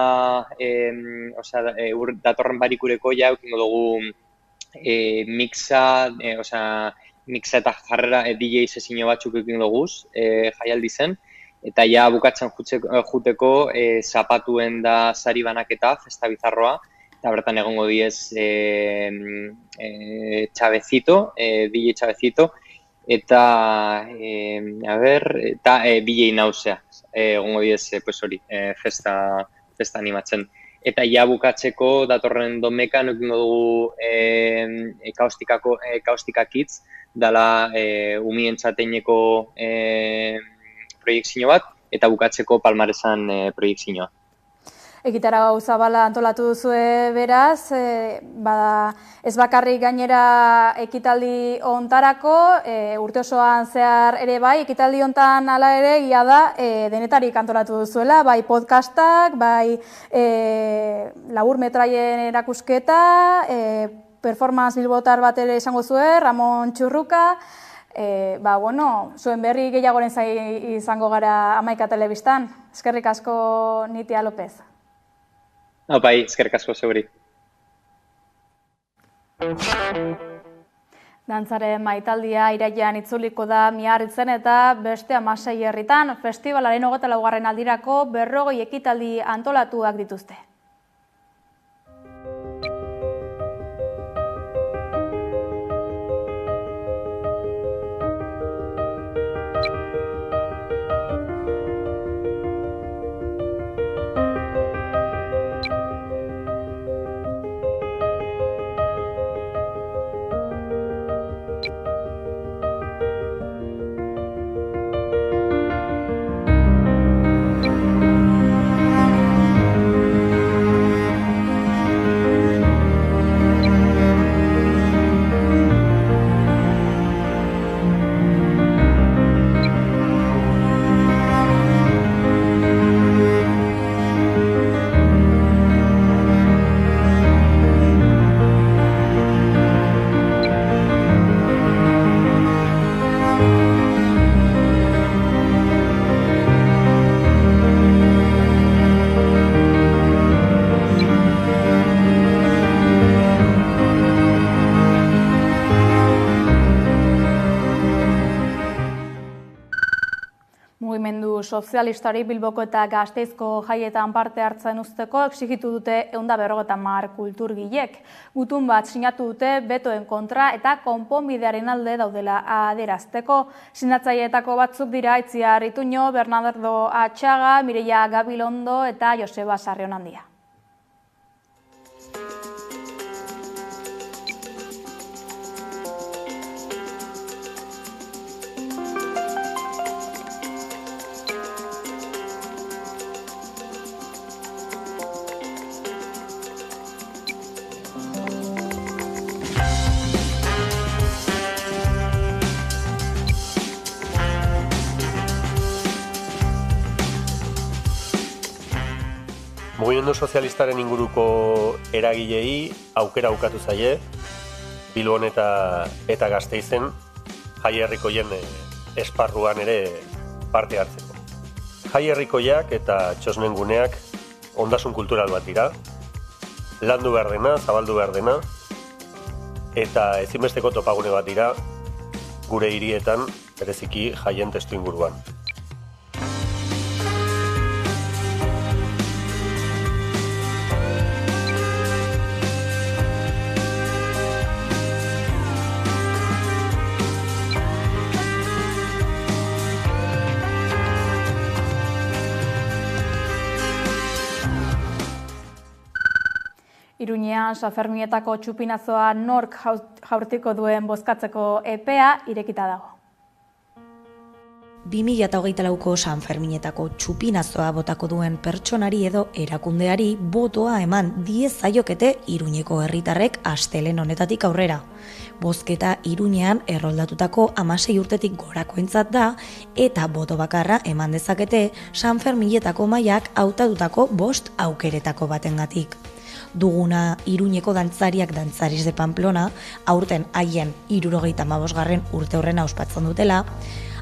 datorren barikureko ja eukingo dugu mixa eta jarrera DJ sesio batzuk eukingo duguz, jaialdi zen. Eta ja bukatzen juteko zapatuen da sari banaketa, Festa Bizarroa, eta bertan egongo diez Chabezito, DJ Chabezito, eta DJ Nausea, egongo diez festa animatzen. Eta ja bukatzeko datorren domekan egingo dugu Kaustika Kids, dala umientzateineko proiektzio bat, eta bukatzeko Palmaresan proiektzioa. Egitarau zabala antolatu duzue beraz, ez bakarrik gainera ekitaldi hontarako, urte osoan zehar ere bai, ekitaldi hontan hala ere gila da denetarik antolatu duzuela, bai podcastak, bai laburmetraien erakusketa, performance bilbotar bat ere esango zuen, Ramon Txurruka, zuen berri gehiagoren izango gara Hamaika Telebistan. Eskerrik asko Nitia López. Bai, eskerrik asko zeuri. Dantzaren maitaldia irailean itzuliko da Miarritzen eta beste 16 herritan festivalaren 24. aldirako 40 ekitaldi antolatuak dituzte. Sozialistari Bilboko eta Gasteizko jaietan parte hartzen uzteko exigitu dute 150 kulturgilek. Gutun bat sinatu dute betoen kontra eta konponbidearen alde daudela adierazteko. Sinatzaileetako batzuk dira Itziar Ituño, Bernardo Atxaga, Mireia Gabilondo eta Joseba Sarrionandia. Mugimendu sozialistaren inguruko eragilei aukera aukatu zaie, Bilbon eta Gasteizen jaierrikoien esparruan ere parte hartzeko. Jaierrikoiak eta txosnenguneak ondasun kultural bat dira, landu behar dena, zabaldu behar dena, eta ezinbesteko topagune bat dira gure hirietan, bereziki jaien testu inguruan. Iruñean Sanferminetako txupinazoa nork jaurtiko duen bozkatzeko epea irekita dago. 2024ko Sanferminetako txupinazoa botako duen pertsonari edo erakundeari botoa eman diezaiokete Iruñeko herritarrek astelehen honetatik aurrera. Bozketa Iruñean erroldatutako 16 urtetik gorakoentzat da eta boto bakarra eman dezakete Sanferminetako mahaiak hautatutako 5 aukeretako batengatik. Duguna Iruñeko dantzariak Dantzaris de Pamplona, aurten haien 75. urte horrena ospatzen dutela,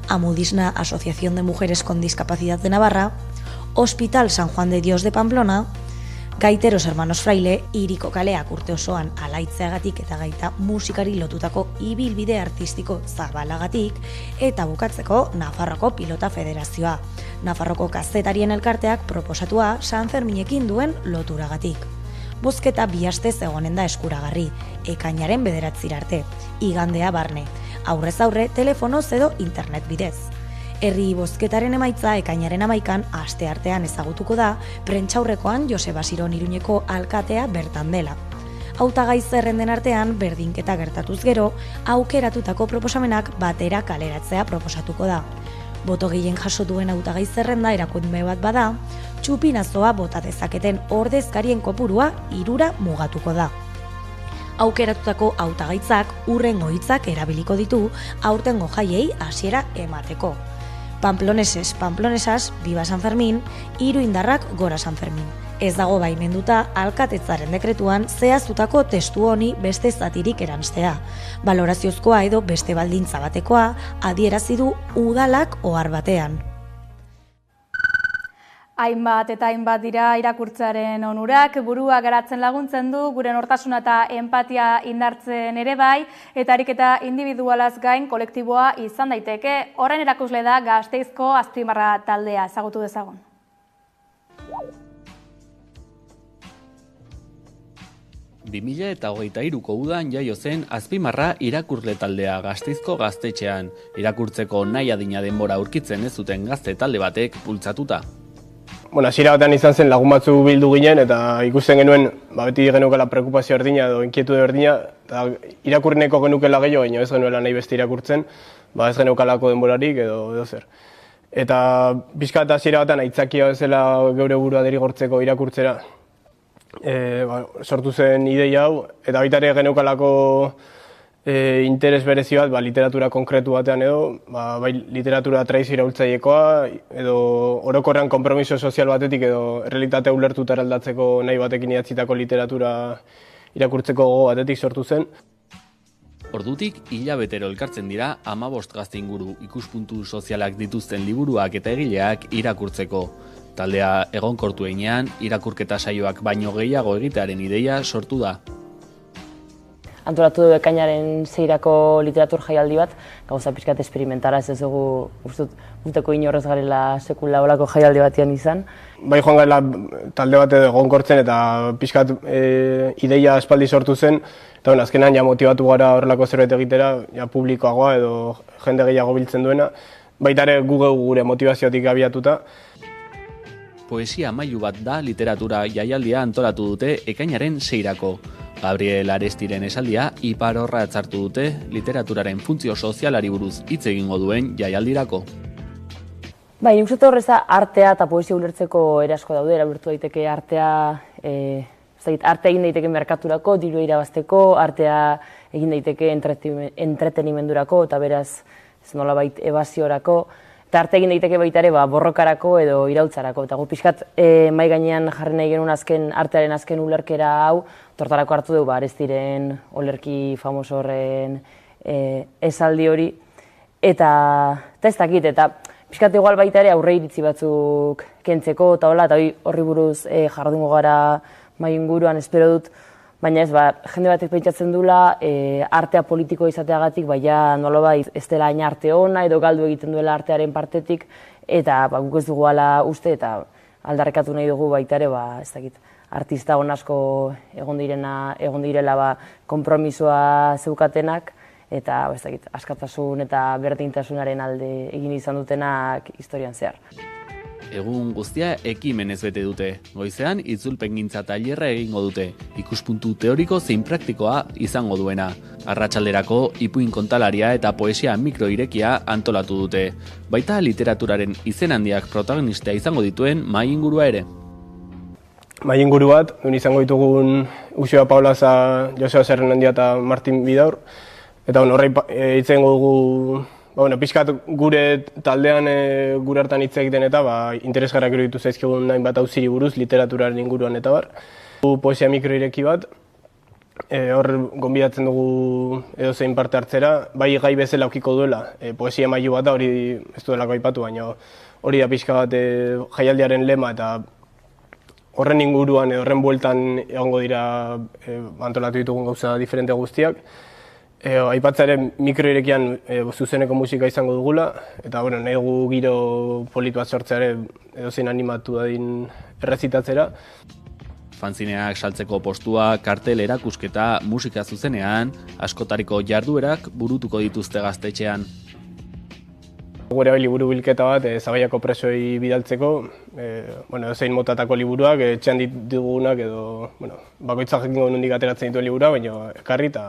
Amudisna Asociación de Mujeres con Discapacidad de Navarra, Hospital San Juan de Dios de Pamplona, Gaiteros Hermanos Fraile, Iriko kaleak urte osoan alaitzeagatik eta gaita musikari lotutako ibilbide artistiko zabalagatik, eta bukatzeko Nafarroko Pilota Federazioa. Nafarroko kazetarien elkarteak proposatua San Ferminekin duen loturagatik. Bozketa 2 astez egonen da eskuragarri, ekainaren 9 arte, igandea barne, aurrez aurre, telefonoz edo internet bidez. Herri bozketaren emaitza ekainaren 11an asteartean ezagutuko da, prentsaurrekoan Joseba Siron Iruñeko alkatea bertan dela. Hautagai zerrenden artean berdinketa gertatuz gero, aukeratutako proposamenak batera kaleratzea proposatuko da. Boto gehien jaso duen hautagai zerrenda erakunde bat bada, txupinazoa bota dezaketen ordezkarien kopurua 3 mugatuko da. Aukeratutako hautagaitzak hurrengo hitzak erabiliko ditu aurtengo jaiei hasiera emateko. Pamploneses, Pamplonesas, Viva San Fermín, Iruindarrak Gora San Fermín. Ez dago baimenduta alkatetzaren dekretuan zehaztutako testu honi beste zatirik eranstea. Baloraziozkoa edo beste baldintza batekoa adierazi du udalak ohar batean. Hainbat eta hainbat dira irakurtzearen onurak, burua garatzen laguntzen du, gure nortasuna eta empatia indartzen ere bai, eta ariketa individualaz gain kolektiboa izan daiteke. Horren erakusle da Gasteizko Azpimarra taldea, ezagutu dezagun. Eta 2023ko udan jaio zen Azpimarra irakurle taldea Gasteizko gaztetxean, irakurtzeko nahi adina denbora aurkitzen ez zuten gazte talde batek bultzatuta. Hasiera batean izan zen lagun batzu bildu ginen eta ikusten genuen beti geneukela preokupazio erdina edo inkietude erdina eta irakurrineko genukela gehiago, baina ez genuela nahi beste irakurtzen, ez geneukalako denborarik edo zer. Eta pixka eta hasiera batean aitzakia bezala geure burua derigortzeko irakurtzera sortu zen ideia hau, eta baita ere geneukalako interes berezi bat literatura konkretu batean edo, bai literatura tradizio iraultzailekoa edo orokorrean konpromiso sozial batetik edo errealitatea ulertuta eraldatzeko nahi batekin idatzitako literatura irakurtzeko gogo batetik sortu zen. Ordutik hilabetero elkartzen dira 15 gazte inguru ikuspuntu sozialak dituzten liburuak eta egileak irakurtzeko. Taldea egonkortu einean, irakurketa saioak baino gehiago egitearen ideia sortu da. Antolatu du ekainaren 6ko literatur jaialdi bat, gauza pixkat esperimentara, ez dugu urteko inorrez garela sekula olako jaialdi batean izan. Bai joan garela talde bat edo egonkortzen eta pixkat ideia espaldi sortu zen, eta azkenean motibatu gara horrelako zerbait egitera, publikoagoa edo jende gehiago biltzen duena, baita ere gure motivaziotik abiatuta. Poesia mailu bat da literatura jaialdia antolatu dute ekainaren 6ko. Gabriel Arestiren esaldia iparorra atzartu dute literaturaren funtzio sozialari buruz hitz egingo duen jaialdirako. Bai, nik uste horrez artea eta poesia ulertzeko erasko daude, ulertu daiteke artea, artea egin daiteke merkaturako, diru irabazteko, artea egin daiteke entretenimendurako eta beraz nolabait ebaziorako, eta arte egin daiteke baita ere borrokarako edo iraultzarako. Eta gu pixkat mai gainean jarri nahi genuen artearen azken ulerkera hau, tortarako hartu dugu Arestiren olerki famoso horren esaldi hori. Eta ez dakit, eta pixkat igual baita ere aurre iritzi batzuk kentzeko eta hola, eta horri buruz jardungo gara mai inguruan espero dut, baina ez, jende batek pentsatzen dula artea politiko izateagatik, baina nolabait ez dela hain arte ona edo galdu egiten duela artearen partetik, eta guk ez dugu ala uste eta aldarrekatu nahi dugu baita ere, ez dakit, artista on asko egon direla konpromisoa zeukatenak, eta ez dakit, askatasun eta berdintasunaren alde egin izan dutenak historian zehar. Egun guztia ekimenez bete dute. Goizean itzulpengintza tailerra egingo dute, ikuspuntu teoriko zein praktikoa izango duena. Arratsalderako ipuin kontalaria eta poesia mikroirekia antolatu dute. Baita literaturaren izen handiak protagonistea izango dituen mai ingurua ere. Mai inguru bat, izango ditugun Uxoa Paulaza, Joseba Zerrenandia eta Martin Bidaur. Eta horrei hitz egingo dugu pixkat gure taldean gure hartan hitz egiten eta interesgarrak iruditu zaizkigun nahi bat auziri buruz, literaturaren inguruan eta bar. Poesia mikroireki bat, hor gonbidatzen dugu edozein parte hartzera, bai gai bezala aukiko duela, poesia mailu bat da, hori ez duelako aipatu, baina hori da pixka bat jaialdiaren lema eta horren inguruan, horren bueltan egongo dira antolatu ditugun gauza diferente guztiak. Aipatzaren mikroirekian zuzeneko musika izango dugula, eta nahi dugu giro polit bat sortzeare edozein animatu dadin errezitatzera. Fanzineak saltzeko postua, kartel erakusketa, musika zuzenean, askotariko jarduerak burutuko dituzte gaztetxean. Gure liburu bilketa bat, Zabaiako presoi bidaltzeko, edozein motatako liburuak, etxean ditugunak edo, bakoitzak jakingo nondik ateratzen dituen liburua, baina ekarri eta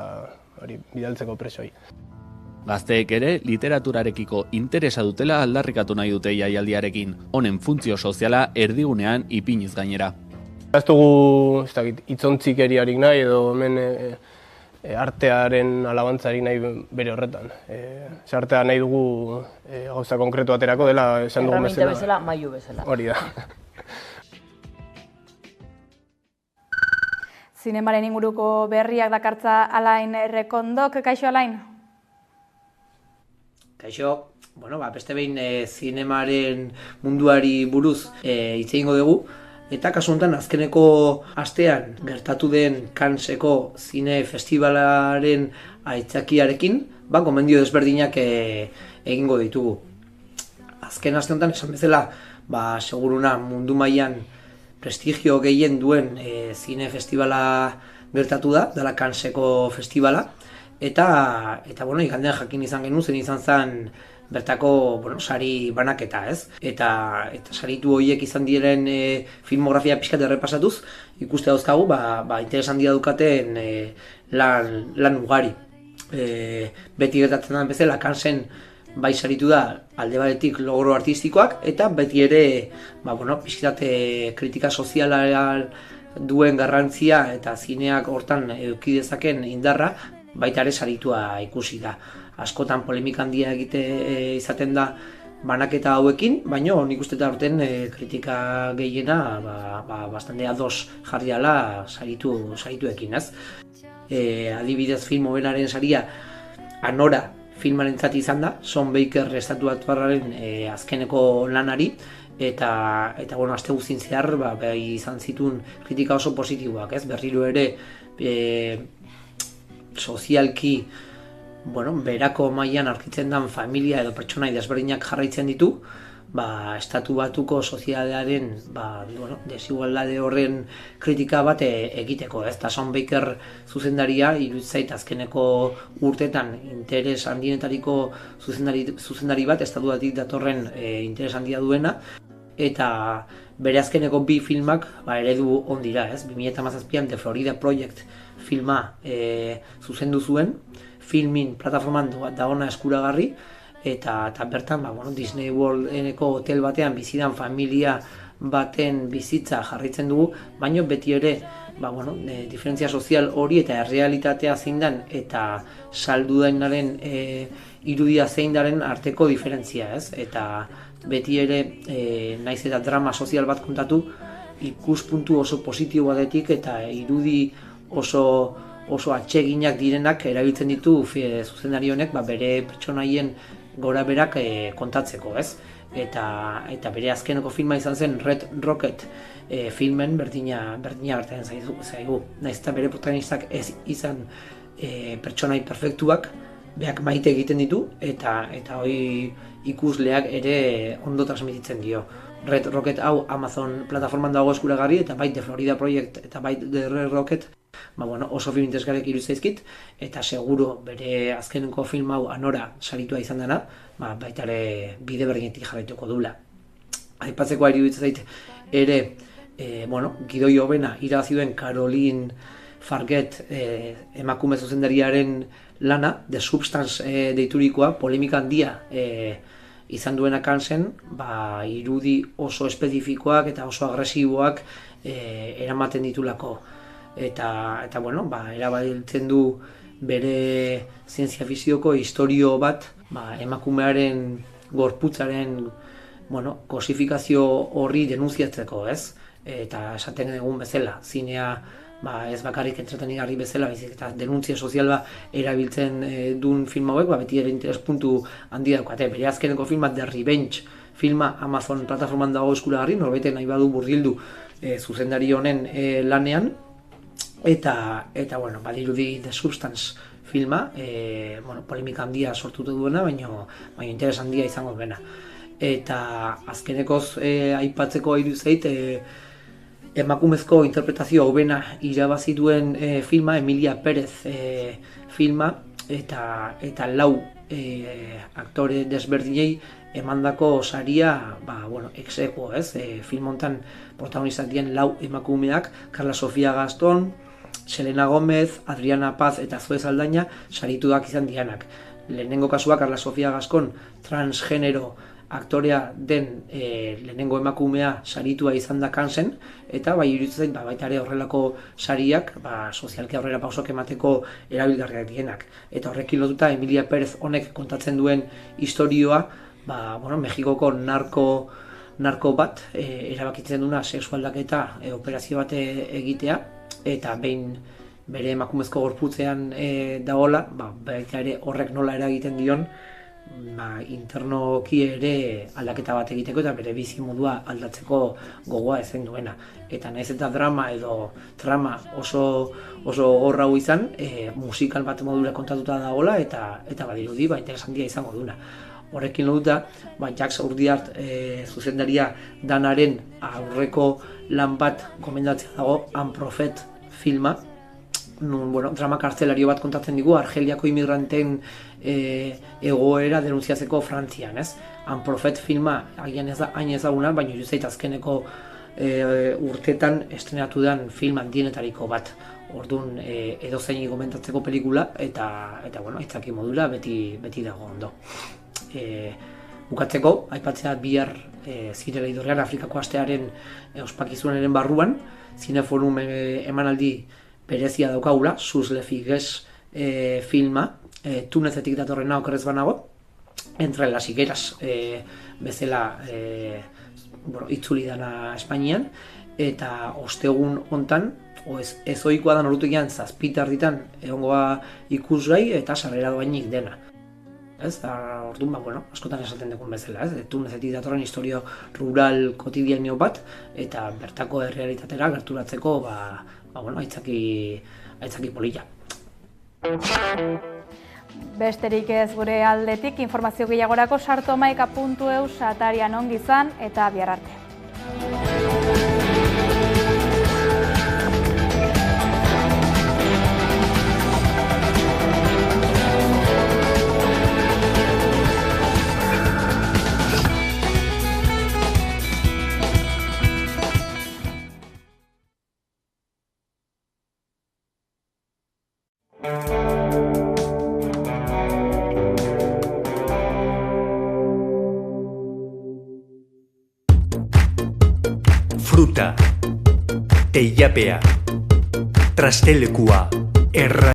bidaltzeko presoi. Gazteek ere literaturarekiko interesa dutela aldarrikatu nahi dute jaialdiarekin, honen funtzio soziala erdigunean ipiniz gainera. Ez dugu hitzontzik-eriarik nahi edo hemen artearen alabantzarik nahi bere horretan. Artea nahi dugu gauza konkretu aterako dela esan dugun bezala. Erraminta bezala, mailu bezala. Hori da. Zinemaren inguruko berriak dakartza Alain Rekondok. Kaixo, Alain? Kaixo, beste behin zinemaren munduari buruz hitz egingo dugu. Eta kasu honetan azkeneko astean gertatu den Canneseko zine festivalaren aitzakiarekin, gomendio desberdinak egingo ditugu. Azken aste honetan esan bezala, seguruna mundu mailan prestigio gehien duen zine festivala gertatu da, dela Canneseko festivala, eta igandean jakin izan genuen, zen izan zen bertako sari banaketa, ez? Eta saritu horiek izan diren filmografia pixkat errepasatuz, ikuste dauzkagu, interes handia dukaten lan ugari. Beti gertatzen da bezala, Cannesen bai saritu da alde batetik logro artistikoak, eta beti ere pixkat kritika soziala duen garrantzia eta zineak hortan eduki dezaken indarra, baita ere saritua ikusi da. Askotan polemika handia izaten da banaketa hauekin, baina nik uste da horten kritika gehiena bastante ados jarriala sarituekin, ez? Adibidez film hobenaren saria Anora filmarentzat izan da, Sean Baker estatuatuarraren azkeneko lanari, eta aste guztien zehar izan zituen kritika oso positiboak, ez? Berriro ere sozialki berako mailan aurkitzen den familia edo pertsonai desberdinak jarraitzen ditu, estatu batuko sozialearen desigualdade horren kritika bat egiteko, ez? Eta Sean Baker zuzendaria iruditzait azkeneko urtetan interes handienetariko zuzendari bat, estatuatik datorren interes handia duena, eta bere azkeneko bi filmak eredu on dira, ez? 2017an The Florida Project filma zuzendu zuen, filmin plataforman da ona eskuragarri, eta bertan Disney World-eneko hotel batean bizidan familia baten bizitza jarraitzen dugu, baina beti ere diferentzia sozial hori eta errealitatea zein den eta saldudainaren irudia zein daren arteko diferentzia, ez? Eta beti ere naiz eta drama sozial bat kontatu, ikuspuntu oso positibo batetik eta irudi oso atseginak direnak erabiltzen ditu zuzendari honek bere pertsonaien gora berak kontatzeko, ez? Eta bere azkeneko filma izan zen Red Rocket filmen berdina bertan zaigu. Naiz eta bere protagonistak ez izan pertsonai perfektuak, beak maite egiten ditu, eta hori ikusleak ere ondo transmititzen dio. Red Rocket hau Amazon plataforman dago eskuragarri, eta bai The Florida Project eta bai The Red Rocket oso film interesgarriak iruditzen, eta seguro bere azkeneko film hau Anora saritua izan dena, baita ere bide berdinetik jarraituko dula. Aipatzeko iruditzen zait ere, gidoi hobena irabazi duen Caroline Farget emakume zuzendariaren lana, The Substance deiturikoa, polemika handia izan duena Cannesen, irudi oso espezifikoak eta oso agresiboak eramaten ditulako. Eta erabiltzen du bere zientzia fizioko historio bat, emakumearen gorputzaren kosifikazio horri denunziatzeko, ez? Eta esaten egun bezala, zinea ez bakarrik entretenigarri bezala, baizik eta denuntzia soziala erabiltzen duen film hauek, beti ere interes puntu handi daukate. Bere azkeneko filma The Revenge filma Amazon plataforman dago eskuragarri, norbaitek nahi badu murgildu zuzendari honen lanean, eta badirudi The Substance filma, polemika handia sortutu duena, baina interes handia izango duena. Eta azkenekoz aipatzeko iruzeit, emakumezko interpretazio hobena irabazi duen filma, Emilia Perez filma, eta 4 aktore desberdinei emandako saria, ex aequo, film hontan protagonistak dien 4 emakumeak, Carla Sofia Gaston, Selena Gomez, Adriana Paz eta Zoe Saldaña sarituak izan dianak. Lehenengo kasua, Carla Sofia Gaston, transgenero aktorea den lehenengo emakumea saritua izan da Cannes-en, eta iruditzen zait baita ere horrelako sariak sozialki aurrera pausok emateko erabilgarriak dienak. Eta horrekin lotuta Emilia Perez honek kontatzen duen istorioa, Mexikoko narko bat erabakitzen duna sexualdaketa operazio bat egitea, eta behin bere emakumezko gorputzean dagoela, baita ere horrek nola eragiten dion internoki ere aldaketa bat egiteko eta bere bizimodua aldatzeko gogoa ezen duena. Eta nahiz eta drama edo trama oso gogorra izan, musikal bat modura kontatuta dagoela eta badirudi interes handia izango duna. Horrekin lotuta, Jacques Urdiart zuzendaria danaren aurreko lan bat gomendatzea dago, Unprophet filma, drama kartzelario bat kontatzen digu Argeliako inmigranten egoera denunziatzeko Frantzian, Unprophet filma hain ezaguna, baina iruzeit azkeneko urtetan estrenatu den film handienetariko bat. Orduan edozein komentatzeko pelikula eta aitzaki modura beti dago ondo. Bukatzeko, aipatzea bihar Zirela Idorrean Afrikako astearen ospakizunaren barruan, Zineforum emanaldi berezia daukagula, Sus le Figues filma, Tunezetik datorrena okerrez banago, Entre las Higueras bezala itzuli dana Espainian, eta ostegun hontan, ez ohikoa da norutegian 7 tarditan egongoa ikusgai eta sarrera doainik dena. Orduan, askotan esaten dekun bezala, Tunezetik datorren historio rural kotidianeo bat, eta bertako errealitatera gerturatzeko, aitzaki polilla. Besterik ez gure aldetik, informazio gehiagorako sartomaika.eus atarian ongi izan eta bihar arte. Fruta, teilapea, trastelekua,